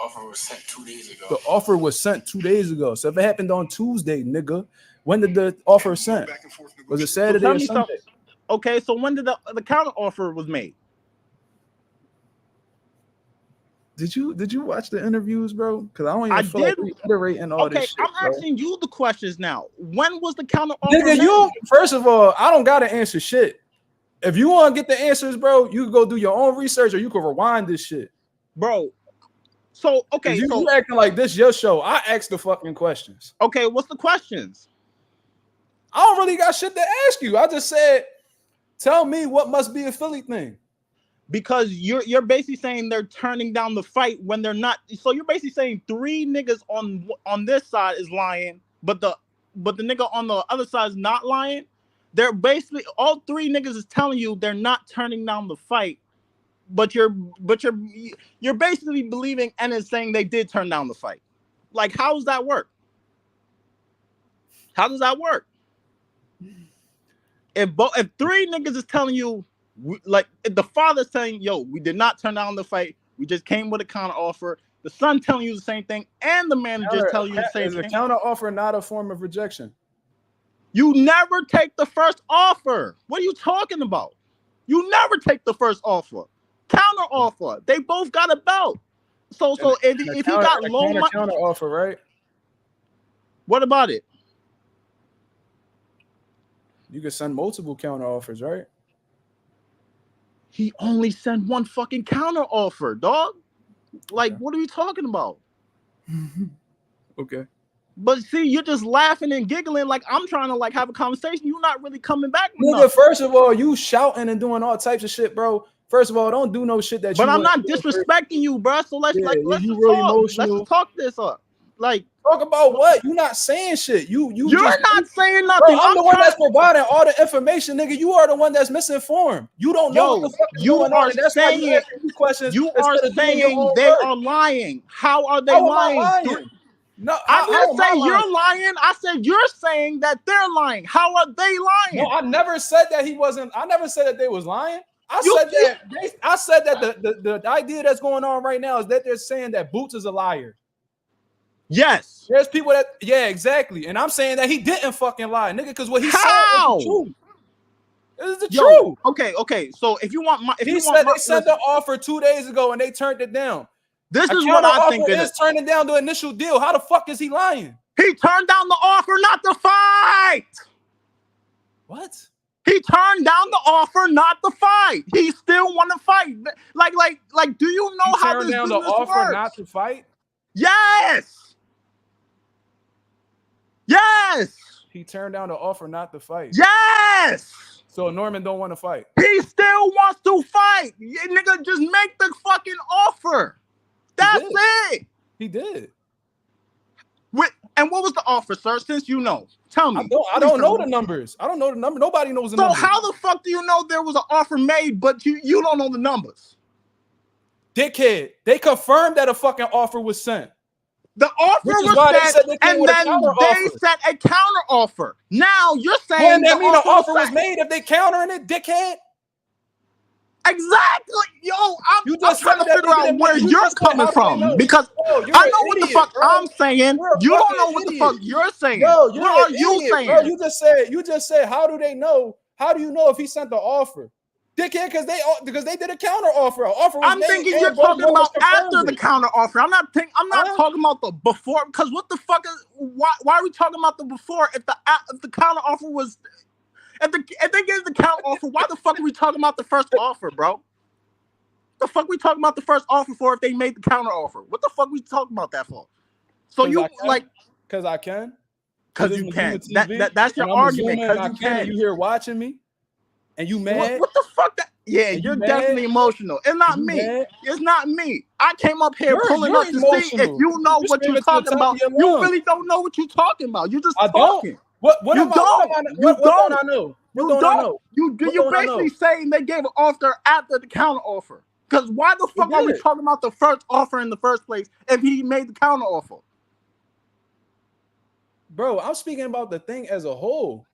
Offer was sent 2 days ago. The offer was sent 2 days ago. So if it happened on Tuesday, nigga, when did the offer sent? Was it Saturday or Sunday? Okay, so when did the counter offer was made? Did you watch the interviews, bro? Because I don't even feel like reiterating all this shit. I'm asking you the questions now. When was the counter offer? Nigga, first of all, I don't gotta answer shit. If you want to get the answers, bro, you can go do your own research or you can rewind this shit. Bro. So okay, you acting like this your show. I asked the fucking questions. Okay, what's the questions? I don't really got shit to ask you. I just said, tell me what must be a Philly thing. Because you're basically saying they're turning down the fight when they're not. So you're basically saying 3 niggas on this side is lying, but the nigga on the other side is not lying. They're basically all 3 niggas is telling you they're not turning down the fight, but you're basically believing Ennis saying they did turn down the fight. Like, how does that work? How does that work? If 3 niggas is telling you, like, if the father's saying, yo, we did not turn down the fight, we just came with a counter offer, the son telling you the same thing, and the manager telling you the same thing. Is a counter offer not a form of rejection? You never take the first offer. What are you talking about? You never take the first offer. Counter offer. They both got a belt. So if he got low money, counter offer, right? What about it? You can send multiple counter offers, right? He only sent 1 fucking counter offer, dog. Like, what are you talking about? Okay. But see, you're just laughing and giggling like I'm trying to like have a conversation. You're not really coming back with Nigga, nothing. first of all, you shouting and doing all types of shit, bro. First of all, don't do no shit that. But I'm not disrespecting you, bro. So let's you just really talk. emotional. Let's just talk this up. Like, talk about what? You're not saying shit. You're not saying nothing. Bro, I'm the one that's providing all the information, nigga. You are the one that's misinformed. You don't know what the fuck is going on. That's why you asking these questions. You are saying they are lying. How are they lying? No, I didn't say you're lying. I said you're saying that they're lying. How are they lying? No, I never said that he wasn't. I never said that they was lying. I said that the idea that's going on right now is that they're saying that Boots is a liar. Yes. There's people that, yeah, exactly. And I'm saying that he didn't fucking lie, nigga, because what he said is the truth. It is the truth. Okay. So if you want my, he said they sent the offer 2 days ago and they turned it down. This is what I think it is turning down the initial deal. How the fuck is he lying? He turned down the offer, not the fight. What? He turned down the offer, not the fight. He still want to fight. Like, do you know how this business works? He turned down the offer not to fight? Yes. Yes. He turned down the offer not to fight. Yes. So Norman don't want to fight. He still wants to fight. Nigga, just make the fucking offer. That's it. He did. And what was the offer, sir? Since you know, tell me. I don't know the numbers. I don't know the number. Nobody knows the numbers. So how the fuck do you know there was an offer made, but you don't know the numbers? Dickhead. They confirmed that a fucking offer was sent. The offer was sent, and then they sent a counter offer. Now you're saying that mean the offer was made if they countering it, dickhead? Exactly. Yo, I'm trying to figure out where you're coming from because I know what the fuck I'm saying. You don't know what the fuck you're saying. What are you saying? Bro, you just said, how do they know? How do you know if he sent the offer? Dickhead, because they did a counter offer. I'm thinking you're talking about after the counter offer. I'm not talking about the before. Because what the fuck is why are we talking about the before if the counter offer was if they gave the counter offer? Why the fuck are we talking about the first offer, bro? The fuck we talking about the first offer for if they made the counter offer? What the fuck we talking about that for? So you like because I can. Because you can. That's your argument. Because you can. You here watching me. And you mad? What the fuck? You're definitely emotional. It's not me. It's not me. I came up here pulling up to see if you know what you're talking about. You really don't know what you're talking about. You just talking. What don't I know? You're basically saying they gave an offer after the counter offer. Because why the fuck are we talking about the first offer in the first place if he made the counter offer? Bro, I'm speaking about the thing as a whole.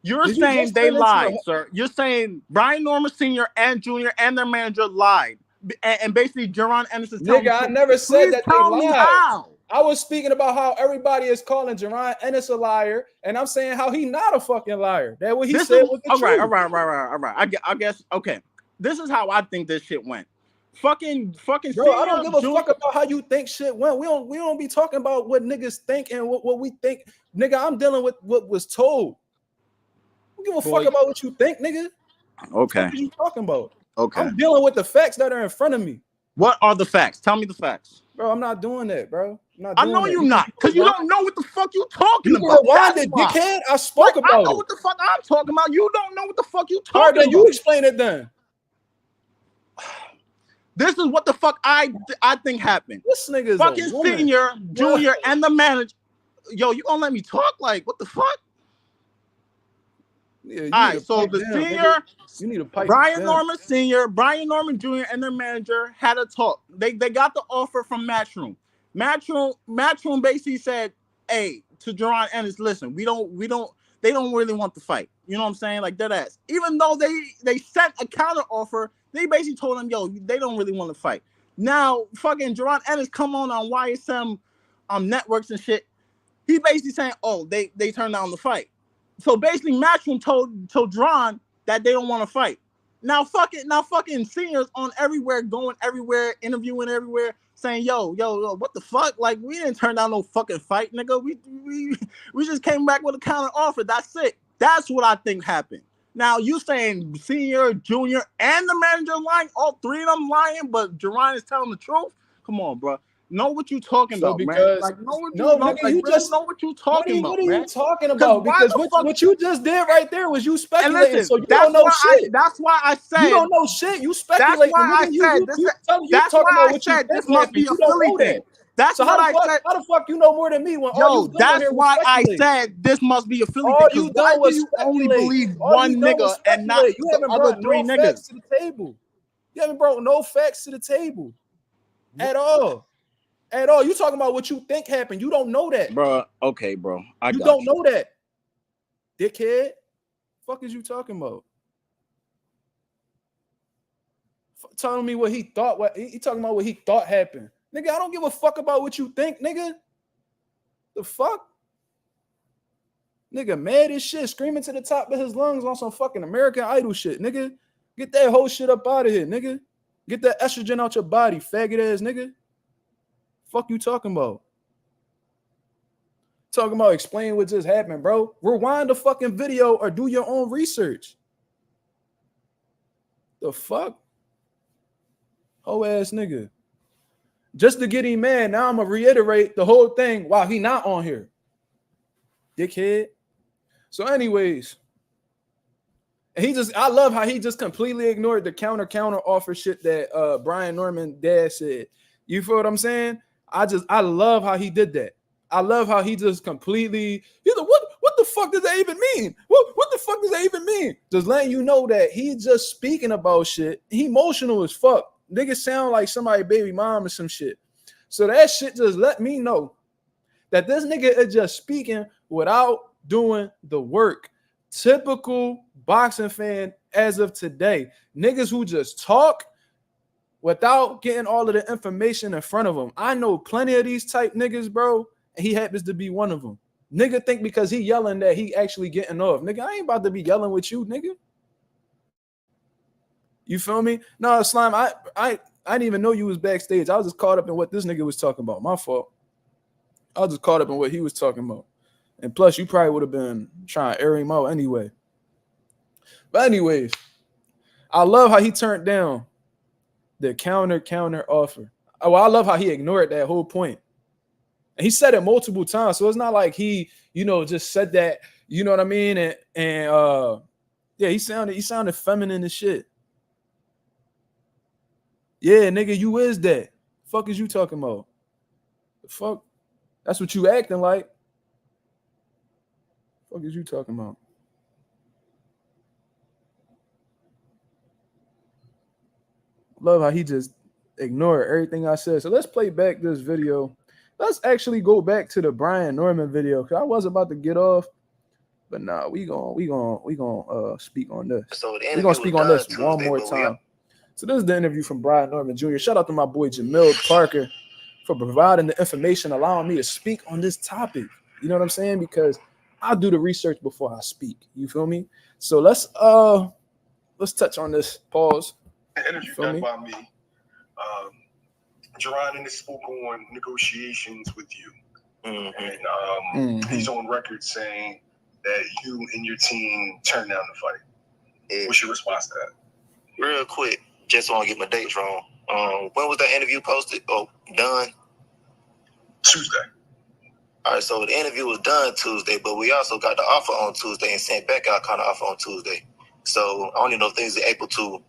You're saying they lied, sir. You're saying Brian Norman Sr. and Jr. and their manager lied. And basically, Jaron Ennis is telling me. I never said that they lied. How? I was speaking about how everybody is calling Jaron Ennis a liar, and I'm saying how he not a fucking liar. That what he said was the truth. All right. I guess, okay. This is how I think this shit went. Fucking Bro, senior, I don't give a junior. fuck about how you think shit went. We don't be talking about what niggas think and what we think. Nigga, I'm dealing with what was told. I don't give a fuck about what you think, nigga. Okay. What are you talking about? Okay. I'm dealing with the facts that are in front of me. What are the facts? Tell me the facts. Bro, I'm not doing that, bro. I know you're not, because you don't know what the fuck you talking you about. Rewind it, dickhead. I spoke about I know what the fuck I'm talking about. You don't know what the fuck you talking about. Then about. you explain it then. This is what the fuck I think happened. This nigga is fucking senior, junior, and the manager. Yo, you gonna let me talk? Like, what the fuck? Yeah, all right, so the down, senior, nigga. You need a pipe Brian down. Norman Sr., Brian Norman Jr., and their manager had a talk. They got the offer from Matchroom. Matchroom basically said, hey, to Jaron Ennis, listen, they don't really want the fight. You know what I'm saying? Like, dead ass. Even though they sent a counter offer, they basically told them, yo, they don't really want to fight. Now, fucking Jaron Ennis come on YSM networks and shit. He basically saying, oh, they turned down the fight. So basically, Matchroom told Jaron that they don't want to fight. Now fucking seniors on everywhere, going everywhere, interviewing everywhere, saying, yo, what the fuck? Like, we didn't turn down no fucking fight, nigga. We just came back with a counter offer. That's it. That's what I think happened. Now you saying senior, junior, and the manager lying, all three of them lying, but Jaron is telling the truth? Come on, bro. Know what you talking about, man. Like, know what know what you talking about, What are man. you talking about? Because what you just did right there was you speculating. Listen, so you don't know shit. That's why I said you don't know shit. You speculating. That's why I said this must be a Philly thing. That's what I said. How the fuck you know more than me? When that's why I said this must be a Philly thing. Because why do you only believe one nigga and not the other three niggas? To the table. You haven't brought no facts to the table at all. At all. You talking about what you think happened. You don't know that. Bro, okay, bro. You don't know that. Dickhead. Fuck is you talking about? Telling me what he thought. He talking about what he thought happened. Nigga, I don't give a fuck about what you think, nigga. The fuck? Nigga mad as shit, screaming to the top of his lungs on some fucking American Idol shit, nigga. Get that whole shit up out of here, nigga. Get that estrogen out your body, faggot ass nigga. Fuck you talking about? Talking about explain what just happened, bro. Rewind the fucking video or do your own research. The fuck? Whole ass nigga. Just to get him mad, now I'm gonna reiterate the whole thing while he not on here. Dickhead. So anyways, I love how he just completely ignored the counter offer shit that Brian Norman dad said. You feel what I'm saying? I love how he did that. I love how he just completely, he's like, what the fuck does that even mean? What the fuck does that even mean? Just letting you know that he's just speaking about shit. He emotional as fuck. Niggas sound like somebody baby mom or some shit. So that shit just let me know that this nigga is just speaking without doing the work. Typical boxing fan as of today. Niggas who just talk without getting all of the information in front of them. I know plenty of these type niggas, bro, and he happens to be one of them. Nigga think because he yelling that he actually getting off. Nigga, I ain't about to be yelling with you, nigga. You feel me? No, Slime, I didn't even know you was backstage. I was just caught up in what this nigga was talking about. My fault. I was just caught up in what he was talking about. And plus, you probably would have been trying to air him out anyway. But anyways, I love how he turned down the counter offer. Oh, I love how he ignored that whole point. And he said it multiple times. So it's not like he, just said that, you know what I mean? And yeah, he sounded feminine as shit. Yeah, nigga, you is that. Fuck is you talking about? The fuck? That's what you acting like. Fuck is you talking about? Love how he just ignored everything I said. So let's play back this video. Let's actually go back to the Brian Norman video because I was about to get off, but nah, we gonna speak on this. So we're gonna speak on this one more time. So this is the interview from Brian Norman Jr. Shout out to my boy Jamil Parker for providing the information, allowing me to speak on this topic. You know what I'm saying? Because I do the research before I speak. You feel me? So let's touch on this. Pause. An interview done by me. Jaron Ennis spoke on negotiations with you. Mm-hmm. And he's on record saying that you and your team turned down the fight. Yeah. What's your response to that? Real quick, just want to get my dates wrong. When was that interview posted? Oh, done? Tuesday. All right, so the interview was done Tuesday, but we also got the offer on Tuesday and sent back our counter offer on Tuesday. So I don't even know if things are able to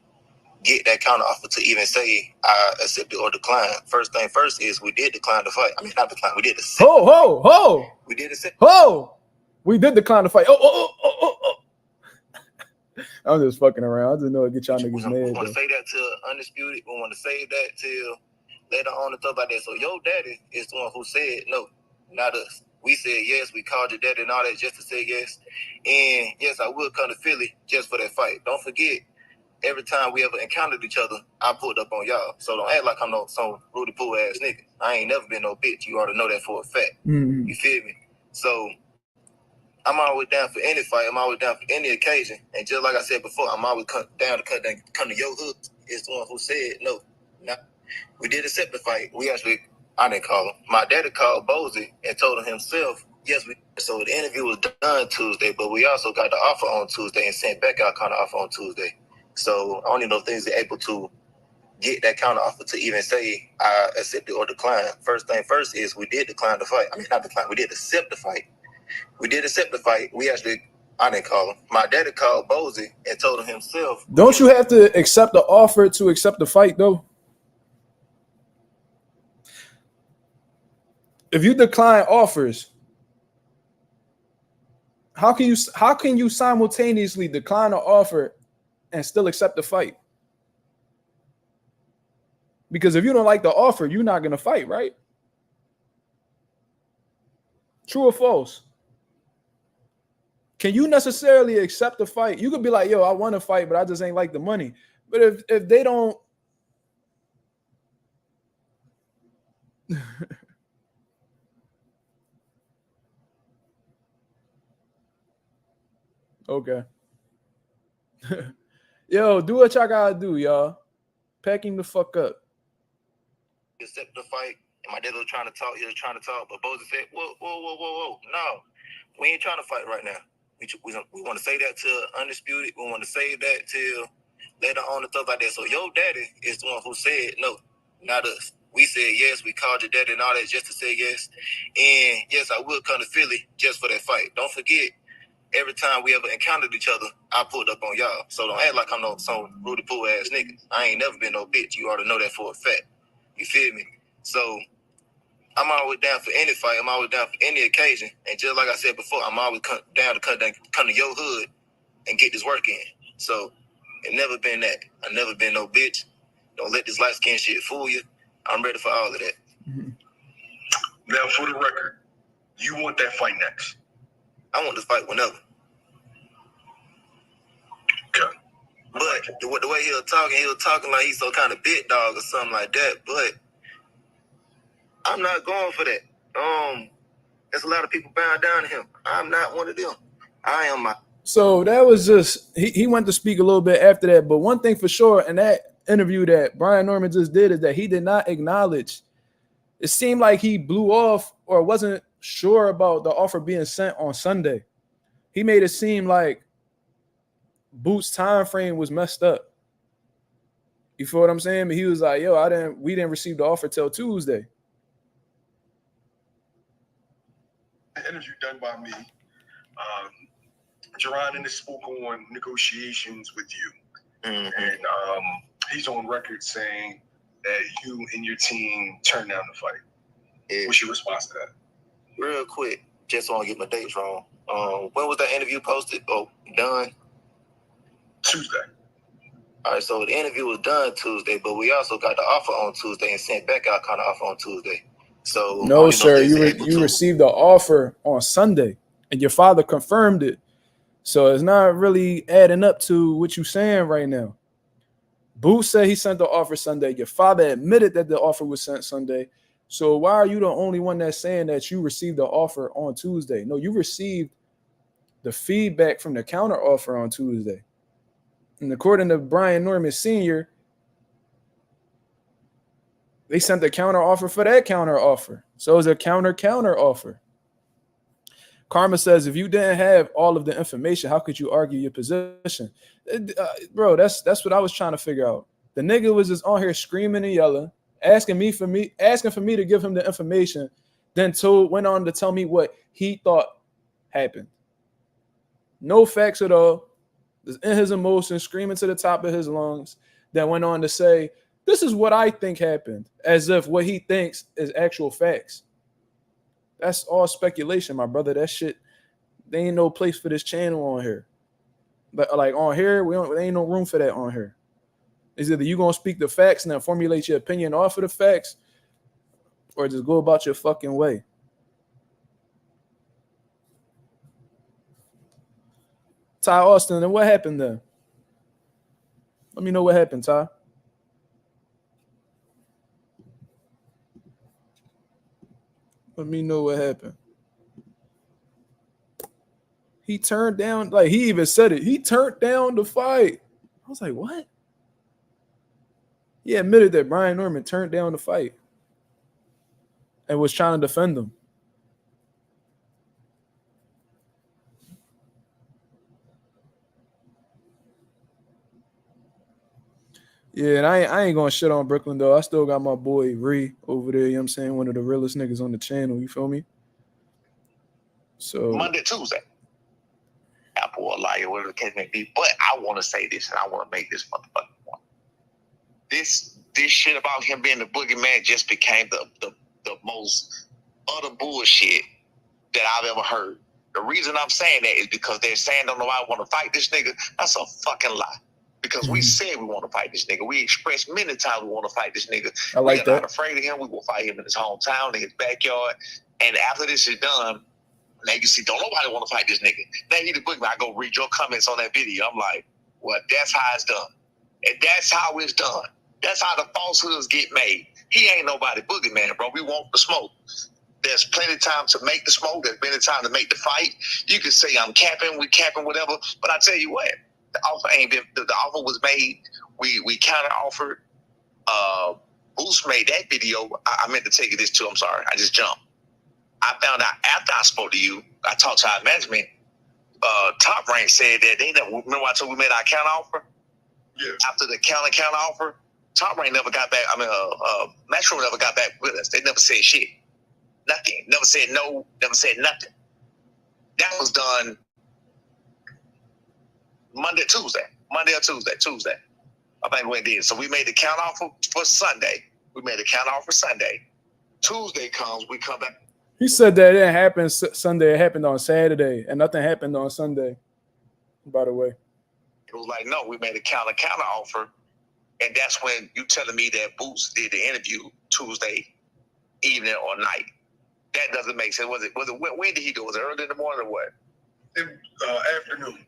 get that counter offer to even say I accept it or decline. First thing first is we did decline the fight. I mean, not decline. We did accept. We did accept. We did decline the fight. I'm just fucking around. I just know it get y'all niggas mad. We want to say that till Undisputed. We want to say that till later on and stuff like that. So your daddy is the one who said no, not us. We said yes. We called your daddy and all that just to say yes. And yes, I will come to Philly just for that fight. Don't forget, every time we ever encountered each other, I pulled up on y'all. So don't act like I'm no some Rudy Poo ass nigga. I ain't never been no bitch. You already know that for a fact. Mm-hmm. You feel me? So I'm always down for any fight. I'm always down for any occasion. And just like I said before, I'm always down to come to your hood. Is the one who said no. We did accept the fight. I didn't call him. My daddy called Bozy and told him himself, yes, so the interview was done Tuesday, but we also got the offer on Tuesday and sent back our counter offer on Tuesday. So I don't even know if things are able to get that counter offer to even say I accept it or decline. First thing first is we did decline the fight. I mean, not decline. We did accept the fight. We did accept the fight. I didn't call him. My daddy called Bozy and told him himself. Don't you have to accept the offer to accept the fight, though? If you decline offers, how can you simultaneously decline an offer and still accept the fight? Because if you don't like the offer, you're not going to fight, right? True or false? Can you necessarily accept the fight? You could be like, yo, I want to fight, but I just ain't like the money. But if they don't okay. Yo, do what y'all gotta do, y'all. Pack him the fuck up. Accept the fight. And my dad was trying to talk. He was trying to talk, but Bozy said, whoa. No, we ain't trying to fight right now. We want to say that till Undisputed. We want to say that till later on and stuff like that. So your daddy is the one who said no, not us. We said yes. We called your daddy and all that just to say yes. And yes, I will come to Philly just for that fight. Don't forget, every time we ever encountered each other, I pulled up on y'all. So don't act like I'm no some Rudy Poo ass nigga. I ain't never been no bitch. You already know that for a fact. You feel me? So I'm always down for any fight. I'm always down for any occasion. And just like I said before, I'm always down to come to your hood and get this work in. So it never been that. I never been no bitch. Don't let this light skin shit fool you. I'm ready for all of that. Mm-hmm. Now, for the record, you want that fight next? I want to fight whenever. Okay. But the way he was talking like he's some kind of big dog or something like that. But I'm not going for that. There's a lot of people bowing down to him. I'm not one of them. I am my. So that was just he went to speak a little bit after that. But one thing for sure in that interview that Brian Norman just did is that he did not acknowledge. It seemed like he blew off or wasn't sure about the offer being sent on Sunday. He made it seem like Boot's time frame was messed up. You feel what I'm saying? But he was like, yo, we didn't receive the offer till Tuesday. An interview done by me. Jaron Ennis spoke on negotiations with you. Mm-hmm. And he's on record saying that you and your team turned down the fight. Yeah. What's your response to that? Real quick, just want to get my dates wrong. When was that interview posted? Oh, done? Tuesday. All right, so the interview was done Tuesday, but we also got the offer on Tuesday and sent back our counter offer on Tuesday. So no, sir, you received the offer on Sunday, and your father confirmed it. So it's not really adding up to what you're saying right now. Boot said he sent the offer Sunday. Your father admitted that the offer was sent Sunday. So why are you the only one that's saying that you received the offer on Tuesday? No, you received the feedback from the counter offer on Tuesday. And according to Brian Norman Sr., They sent a counter offer for that counter offer. So it's a counter offer. Karma says, if you didn't have all of the information, how could you argue your position? Bro, that's what I was trying to figure out. The nigga was just on here screaming and yelling, asking for me to give him the information, then went on to tell me what he thought happened. No facts at all. Just in his emotions, screaming to the top of his lungs, then went on to say, this is what I think happened, as if what he thinks is actual facts. That's all speculation, my brother. That shit, there ain't no place for this channel on here. But like on here, there ain't no room for that on here. It's either you gonna speak the facts and then formulate your opinion off of the facts, or just go about your fucking way. Ty Austin, and what happened then? Let me know what happened, Ty. Let me know what happened. He turned down, like he even said it. He turned down the fight. I was like, what? He admitted that Brian Norman turned down the fight and was trying to defend him. Yeah, and I ain't gonna shit on Brooklyn though. I still got my boy Ree over there, you know what I'm saying? One of the realest niggas on the channel, you feel me? So Monday, Tuesday. Apple a liar, whatever the case may be. But I want to say this, and I want to make this motherfucking point. This shit about him being the boogeyman just became the most utter bullshit that I've ever heard. The reason I'm saying that is because they're saying don't nobody want to fight this nigga. That's a fucking lie. Because we said we want to fight this nigga. We expressed many times we want to fight this nigga. I like We're that. not afraid of him. We will fight him in his hometown, in his backyard. And after this is done, now you see, don't nobody want to fight this nigga. Now he the boogeyman. I go read your comments on that video. I'm like, well, that's how it's done. And that's how it's done. That's how the falsehoods get made. He ain't nobody boogeyman, bro. We want the smoke. There's plenty of time to make the smoke. There's plenty of time to make the fight. You can say I'm capping, we capping, whatever. But I tell you what, the offer ain't been. The offer was made. We counter offered. Boost made that video. I meant to take you this too. I'm sorry. I just jumped. I found out after I spoke to you. I talked to our management. Top Rank said that they never. Remember I told we made our counter offer. Yeah. After the counter offer, Top Rank never got back. Metro never got back with us. They never said shit. Nothing. Never said no. Never said nothing. That was done Monday or Tuesday. I think we did. So we made the count offer for Sunday. Tuesday comes, we come back. He said that it didn't happen Sunday. It happened on Saturday, and nothing happened on Sunday, by the way. It was like, no, we made a counter offer. And that's when you telling me that Boots did the interview Tuesday evening or night. That doesn't make sense. Was it when did he go? Was it early in the morning or what? Afternoon.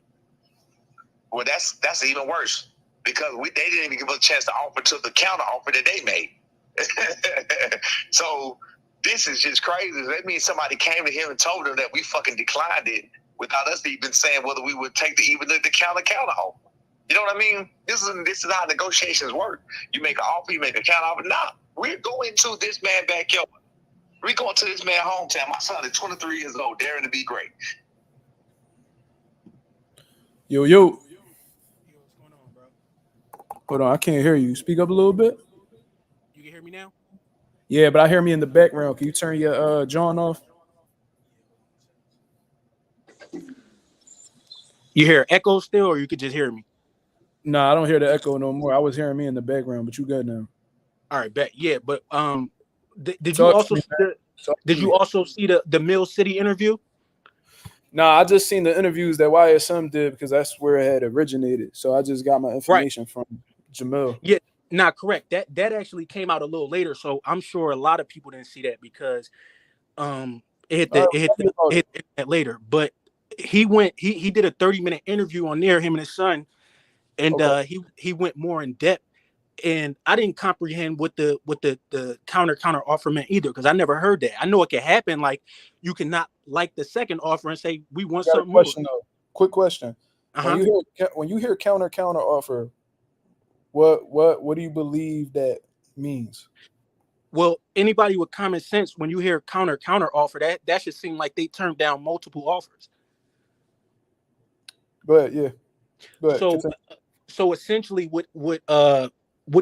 Well, that's even worse because they didn't even give us a chance to offer to the counter offer that they made. So this is just crazy. That means somebody came to him and told him that we fucking declined it without us even saying whether we would take the counter offer. You know what I mean? This is how negotiations work. You make an offer, you make a counter offer. Nah, we're going to this man's backyard. We're going to this man's hometown. My son is 23 years old, daring to be great. Yo. What's going on, bro? Hold on, I can't hear you. Speak up a little bit. You can hear me now? Yeah, but I hear me in the background. Can you turn your John off? You hear echo still, or you could just hear me? No, I don't hear the echo no more. I was hearing me in the background, but you good now. All right, bet. Yeah, but did Talk you also see the Mill City interview? Nah, I just seen the interviews that YSM did because that's where it had originated. So I just got my information from Jamil. Yeah, not correct. That actually came out a little later, so I'm sure a lot of people didn't see that because it hit that later. But he did a 30-minute interview on there, him and his son, and he went more in depth. And I didn't comprehend what the counter offer meant either, because I never heard that. I know it can happen, like you cannot like the second offer and say we want something more. Quick question. When you hear counter offer, what do you believe that means? Well, anybody with common sense, when you hear counter offer, that should seem like they turned down multiple offers. Go ahead, yeah. Go ahead. So Continue. so essentially what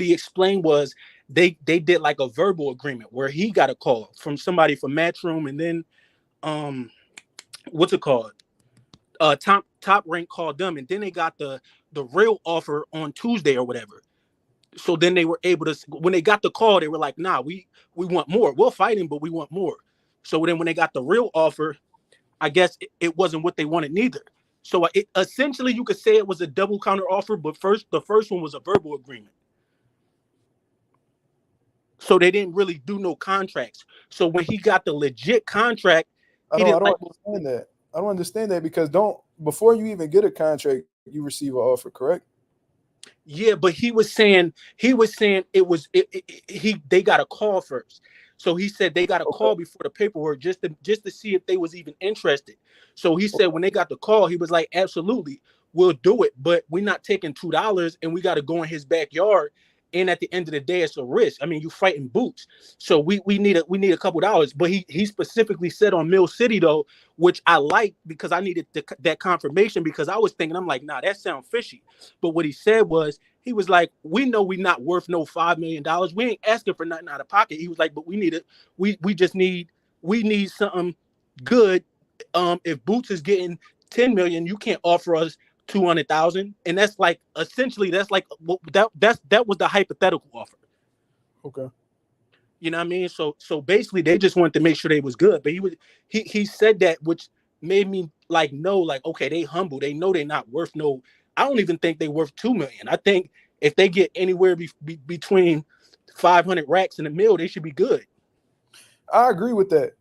he explained was they did like a verbal agreement where he got a call from somebody from Matchroom, and then what's it called? Top rank called them, and then they got the real offer on Tuesday or whatever. So then they were able to, when they got the call, they were like, nah, we want more. We'll fight him, but we want more. So then when they got the real offer, I guess it wasn't what they wanted neither. So essentially you could say it was a double counter offer, but the first one was a verbal agreement. So they didn't really do no contracts. So when he got the legit contract, I don't understand that. I don't understand that because before you even get a contract, you receive an offer, correct? Yeah, but he was saying they got a call first. So he said they got a call before the paperwork just to see if they was even interested. So he said when they got the call, he was like, absolutely, we'll do it, but we're not taking $2 and we got to go in his backyard. And at the end of the day, it's a risk. I mean, you fighting Boots, so we need a couple dollars. But he specifically said on Mill City though, which I like because I needed that confirmation because I was thinking, I'm like, nah, that sounds fishy. But what he said was, he was like, we know we're not worth no $5 million. We ain't asking for nothing out of pocket. He was like, but we need something good. If Boots is getting 10 million, you can't offer us 200,000. And that's like essentially that was the hypothetical offer. Okay. You know what I mean? So basically they just wanted to make sure they was good. But he said that, which made me like know, like, okay, they humble. They know they're not worth no. I don't even think they worth 2 million. I think if they get anywhere between 500 racks and $1 million, they should be good. I agree with that.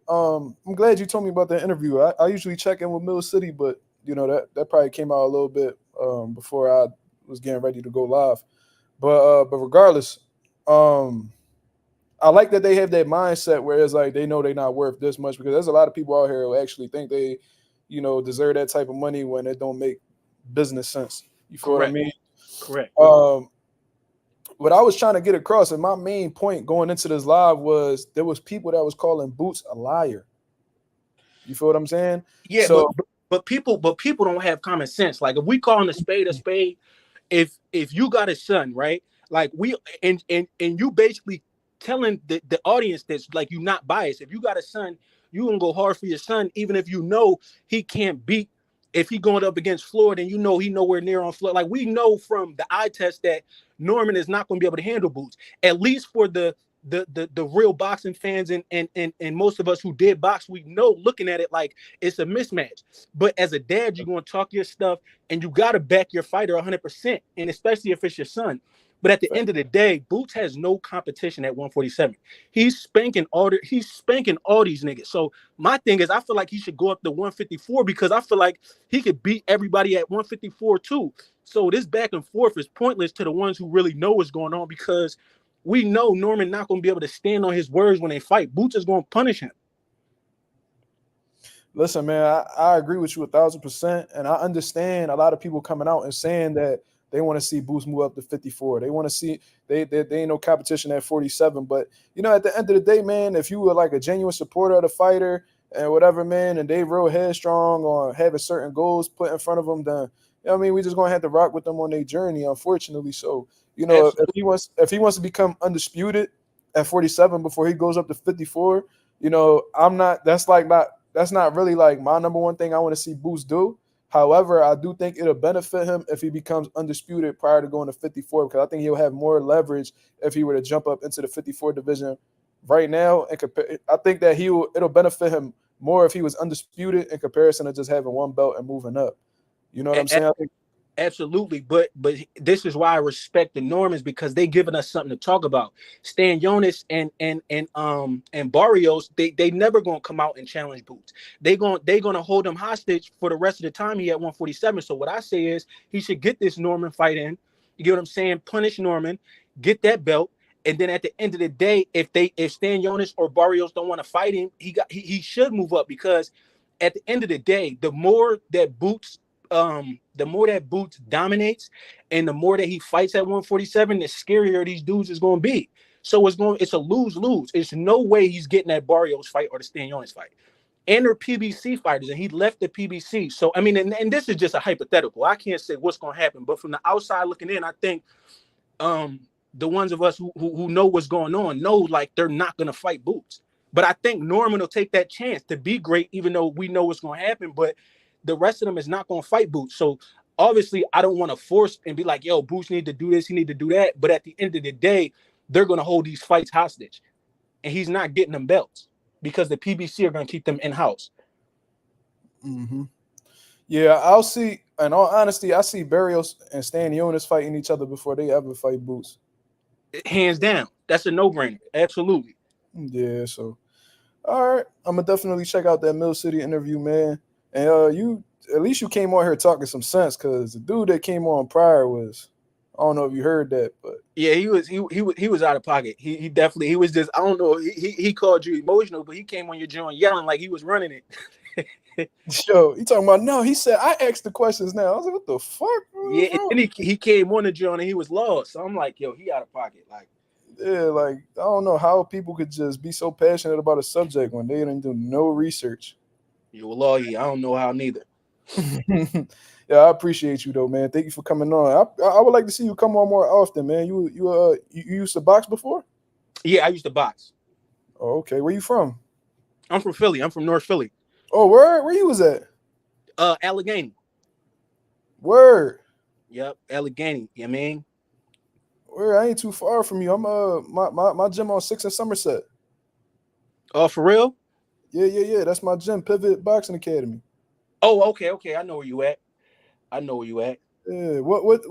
I'm glad you told me about that interview. I usually check in with Mill City, but you know that probably came out a little bit before I was getting ready to go live. But regardless, I like that they have that mindset where it's like they know they're not worth this much because there's a lot of people out here who actually think they, deserve that type of money when it don't make business sense. You feel what I mean? Correct. What I was trying to get across, and my main point going into this live was there was people that was calling Boots a liar. You feel what I'm saying? Yeah, so, but people don't have common sense. Like if we calling a spade, if you got a son, right? Like and you basically telling the audience that's like you not biased. If you got a son, you gonna go hard for your son, even if you know he can't beat. If he going up against Floyd and you know he nowhere near on Floyd, like we know from the eye test that Norman is not going to be able to handle Boots. At least for the real boxing fans and most of us who did box, we know looking at it like it's a mismatch. But as a dad, you're going to talk your stuff and you got to back your fighter 100%, and especially if it's your son. But at the end of the day, Boots has no competition at 147. He's spanking all these niggas. So my thing is, I feel like he should go up to 154 because I feel like he could beat everybody at 154 too. So this back and forth is pointless to the ones who really know what's going on because we know Norman not going to be able to stand on his words when they fight. Boots is going to punish him. Listen, man, I agree with you 1,000%, and I understand a lot of people coming out and saying that they want to see Boots move up to 54. They want to see they ain't no competition at 47. But at the end of the day, man, if you were like a genuine supporter of the fighter and whatever, man, and they real headstrong on having certain goals put in front of them, then we just gonna have to rock with them on their journey, unfortunately. So if he wants to become undisputed at 47 before he goes up to 54, that's not really like my number one thing I want to see Boots do. However, I do think it'll benefit him if he becomes undisputed prior to going to 54 because I think he'll have more leverage if he were to jump up into the 54 division right now. I think that it'll benefit him more if he was undisputed in comparison to just having one belt and moving up. You know what I'm saying? Absolutely, but this is why I respect the Normans because they giving us something to talk about. Stan Jonas and Barrios, they never gonna come out and challenge Boots. They gonna hold him hostage for the rest of the time he at 147. So what I say is he should get this Norman fight in. You get what I'm saying? Punish Norman, get that belt, and then at the end of the day, if Stan Jonas or Barrios don't want to fight him, he should move up because at the end of the day, the more that Boots dominates and the more that he fights at 147, the scarier these dudes is going to be. So it's a lose-lose. It's no way he's getting that Barrios fight or the Stanionis fight. And they're PBC fighters, and he left the PBC. So, I mean, and this is just a hypothetical. I can't say what's going to happen, but from the outside looking in, I think the ones of us who know what's going on know, like, they're not going to fight Boots. But I think Norman will take that chance to be great, even though we know what's going to happen. But the rest of them is not going to fight Boots. So, obviously, I don't want to force and be like, yo, Boots need to do this, he need to do that. But at the end of the day, they're going to hold these fights hostage. And he's not getting them belts because the PBC are going to keep them in-house. Mm-hmm. Yeah, I'll see. In all honesty, I see Barrios and Stanionis fighting each other before they ever fight Boots. Hands down. That's a no-brainer. Absolutely. Yeah, so all right. I'm gonna definitely check out that Mill City interview, man. And you at least you came on here talking some sense, because the dude that came on prior was, I don't know if you heard that, but yeah, he was out of pocket. He definitely, he was just, I don't know, he called you emotional, but he came on your joint yelling like he was running it. yo, he talking about, no, he said I asked the questions now. I was like, what the fuck? Yeah, and then he came on the joint and he was lost. So I'm like, yo, he out of pocket. Like, yeah, like I don't know how people could just be so passionate about a subject when they didn't do no research. you a lawyer. I don't know how neither. Yeah, I appreciate you though, man. Thank you for coming on. I would like to see you come on more often, man. You used to box before? Yeah, I used to box. Oh, okay. Where you from? I'm from Philly. I'm from North Philly. Oh, where you was at? Allegheny. Word. Yep, Allegheny. You know what I mean? Where? I ain't too far from you. I'm my gym on 6th and Somerset. Oh, for real? Yeah. That's my gym, Pivot Boxing Academy. Oh, okay. I know where you at. Yeah. What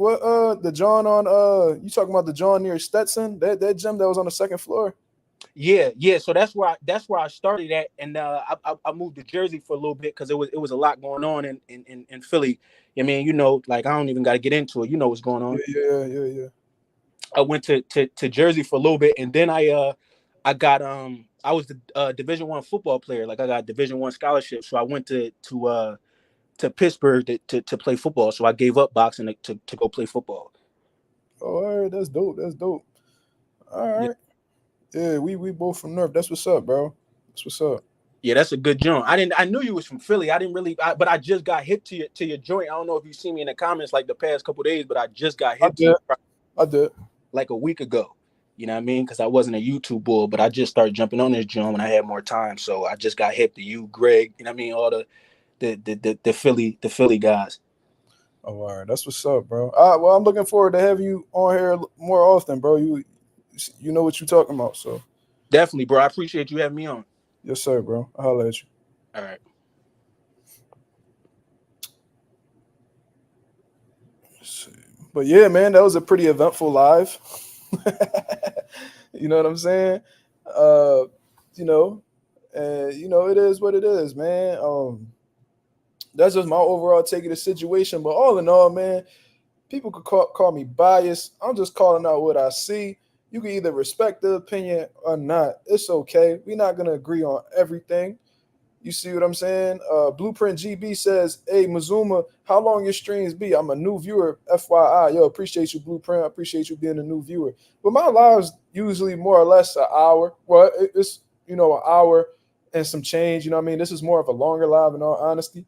the John on you talking about the John near Stetson? That gym that was on the 2nd floor? Yeah. So that's where I started at, and I moved to Jersey for a little bit because it was a lot going on in Philly. I mean, you know, like, I don't even got to get into it. You know what's going on. Yeah. I went to Jersey for a little bit, and then I got I was the Division I football player. Like, I got Division I scholarship, so I went to Pittsburgh to play football. So I gave up boxing to go play football. Oh, all right, that's dope. All right. Yeah, we both from North. That's what's up, bro. That's what's up. Yeah, that's a good joint. I knew you was from Philly. I didn't really, but I just got hip to your joint. I don't know if you see me in the comments like the past couple of days, but I just got hip to you I did. Like a week ago. You know what I mean? Because I wasn't a YouTube bull, but I just started jumping on this joint when I had more time. So I just got hip to you, Greg. You know what I mean? All the Philly guys. Oh, all right. That's what's up, bro. Well, I'm looking forward to having you on here more often, bro. You know what you're talking about, so definitely, bro. I appreciate you having me on. Yes, sir, bro. I'll holler at you. All right. But yeah, man, that was a pretty eventful live. You know what I'm saying? It is what it is, man. That's just my overall take of the situation. But all in all, man, people could call me biased. I'm just calling out what I see. You can either respect the opinion or not. It's okay. We're not going to agree on everything. You see what I'm saying? Blueprint GB says, hey, Mazuma, how long your streams be? I'm a new viewer, FYI. Yo, appreciate you, Blueprint. I appreciate you being a new viewer. But my live's usually more or less an hour. Well, it's, an hour and some change. You know what I mean? This is more of a longer live, in all honesty.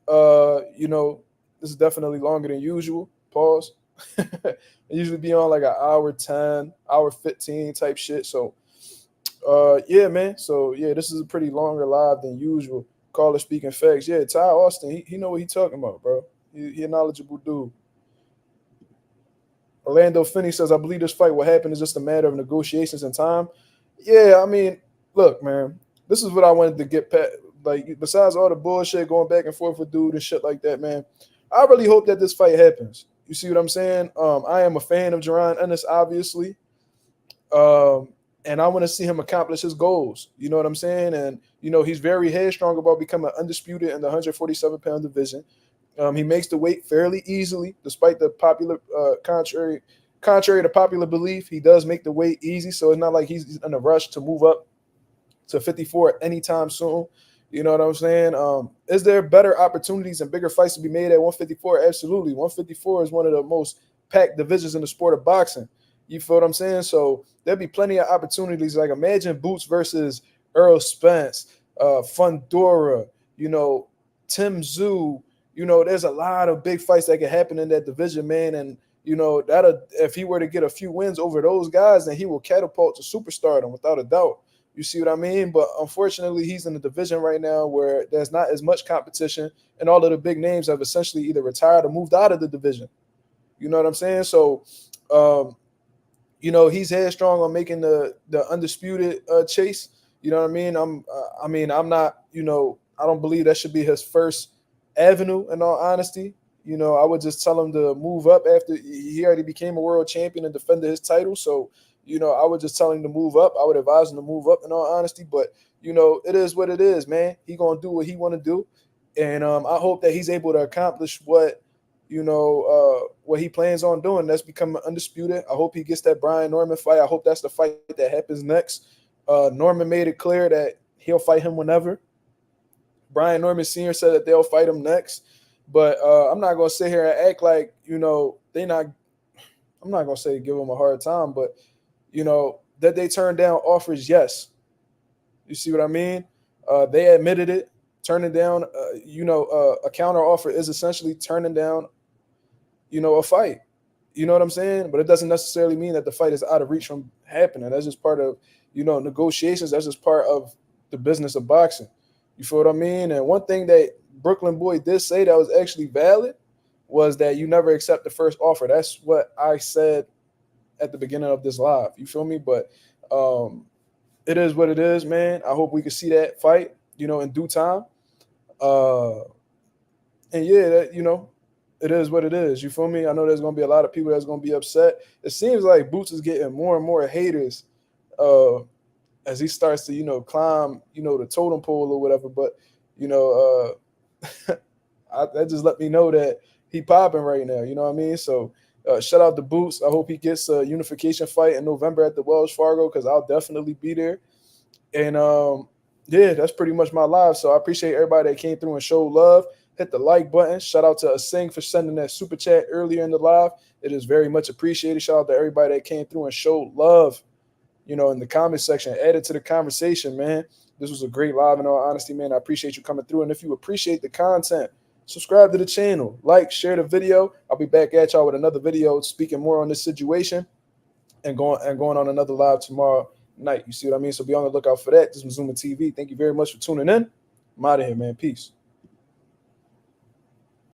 This is definitely longer than usual. Pause. I usually be on like an hour 10, hour 15 type shit. So, yeah, man. So, yeah, this is a pretty longer live than usual. Caller speaking facts. Yeah, Ty Austin, he know what he talking about, bro. He a knowledgeable dude. Orlando Finney says, I believe this fight will happen is just a matter of negotiations and time. Yeah, I mean, look, man, this is what I wanted to get past. Like, besides all the bullshit going back and forth with dude and shit like that, man, I really hope that this fight happens. You see what I'm saying? I am a fan of Jaron Ennis, obviously. And I want to see him accomplish his goals. You know what I'm saying? And, he's very headstrong about becoming undisputed in the 147-pound division. He makes the weight fairly easily, despite the popular contrary to popular belief. He does make the weight easy, so it's not like he's in a rush to move up to 54 anytime soon. You know what I'm saying? Is there better opportunities and bigger fights to be made at 154? Absolutely. 154 is one of the most packed divisions in the sport of boxing. You feel what I'm saying? So there'll be plenty of opportunities. Like imagine Boots versus Earl Spence, Fundora, Tim Zoo. There's a lot of big fights that can happen in that division, man. And that if he were to get a few wins over those guys, then he will catapult to superstardom without a doubt. You see what I mean? But unfortunately, he's in a division right now where there's not as much competition, and all of the big names have essentially either retired or moved out of the division. You know what I'm saying? So, he's headstrong on making the undisputed chase. You know what I mean? I'm not. I don't believe that should be his first avenue. In all honesty, I would just tell him to move up after he already became a world champion and defended his title. So, I would just tell him to move up. I would advise him to move up. In all honesty, but it is what it is, man. He gonna do what he want to do, and I hope that he's able to accomplish what he plans on doing. That's becoming undisputed. I hope he gets that Brian Norman fight. I hope that's the fight that happens next. Norman made it clear that he'll fight him whenever. Brian Norman Sr. said that they'll fight him next. But I'm not going to sit here and act like, they not – I'm not going to say give them a hard time, but, that they turn down offers, yes. You see what I mean? They admitted it. Turning down, a counter offer is essentially turning down, a fight. You know what I'm saying? But it doesn't necessarily mean that the fight is out of reach from happening. That's just part of, negotiations. That's just part of the business of boxing. You feel what I mean? And one thing that Brooklyn Boy did say that was actually valid was that you never accept the first offer. That's what I said at the beginning of this live. You feel me? But it is what it is, man. I hope we can see that fight, in due time. And yeah, that, it is what it is. You feel me? I know there's going to be a lot of people that's going to be upset. It seems like Boots is getting more and more haters as he starts to, climb, the totem pole or whatever. But, that just let me know that he popping right now. You know what I mean? So shout out to Boots. I hope he gets a unification fight in November at the Wells Fargo because I'll definitely be there. And, yeah, that's pretty much my live. So I appreciate everybody that came through and showed love. Hit the like button. Shout out to Asing for sending that super chat earlier in the live. It is very much appreciated. Shout out to everybody that came through and showed love, in the comment section. Added to the conversation, man. This was a great live, in all honesty, man. I appreciate you coming through. And if you appreciate the content, subscribe to the channel. Like, share the video. I'll be back at y'all with another video speaking more on this situation and going on another live tomorrow night. You see what I mean? So be on the lookout for that. This is Mazuma TV. Thank you very much for tuning in. I'm out of here, man. Peace.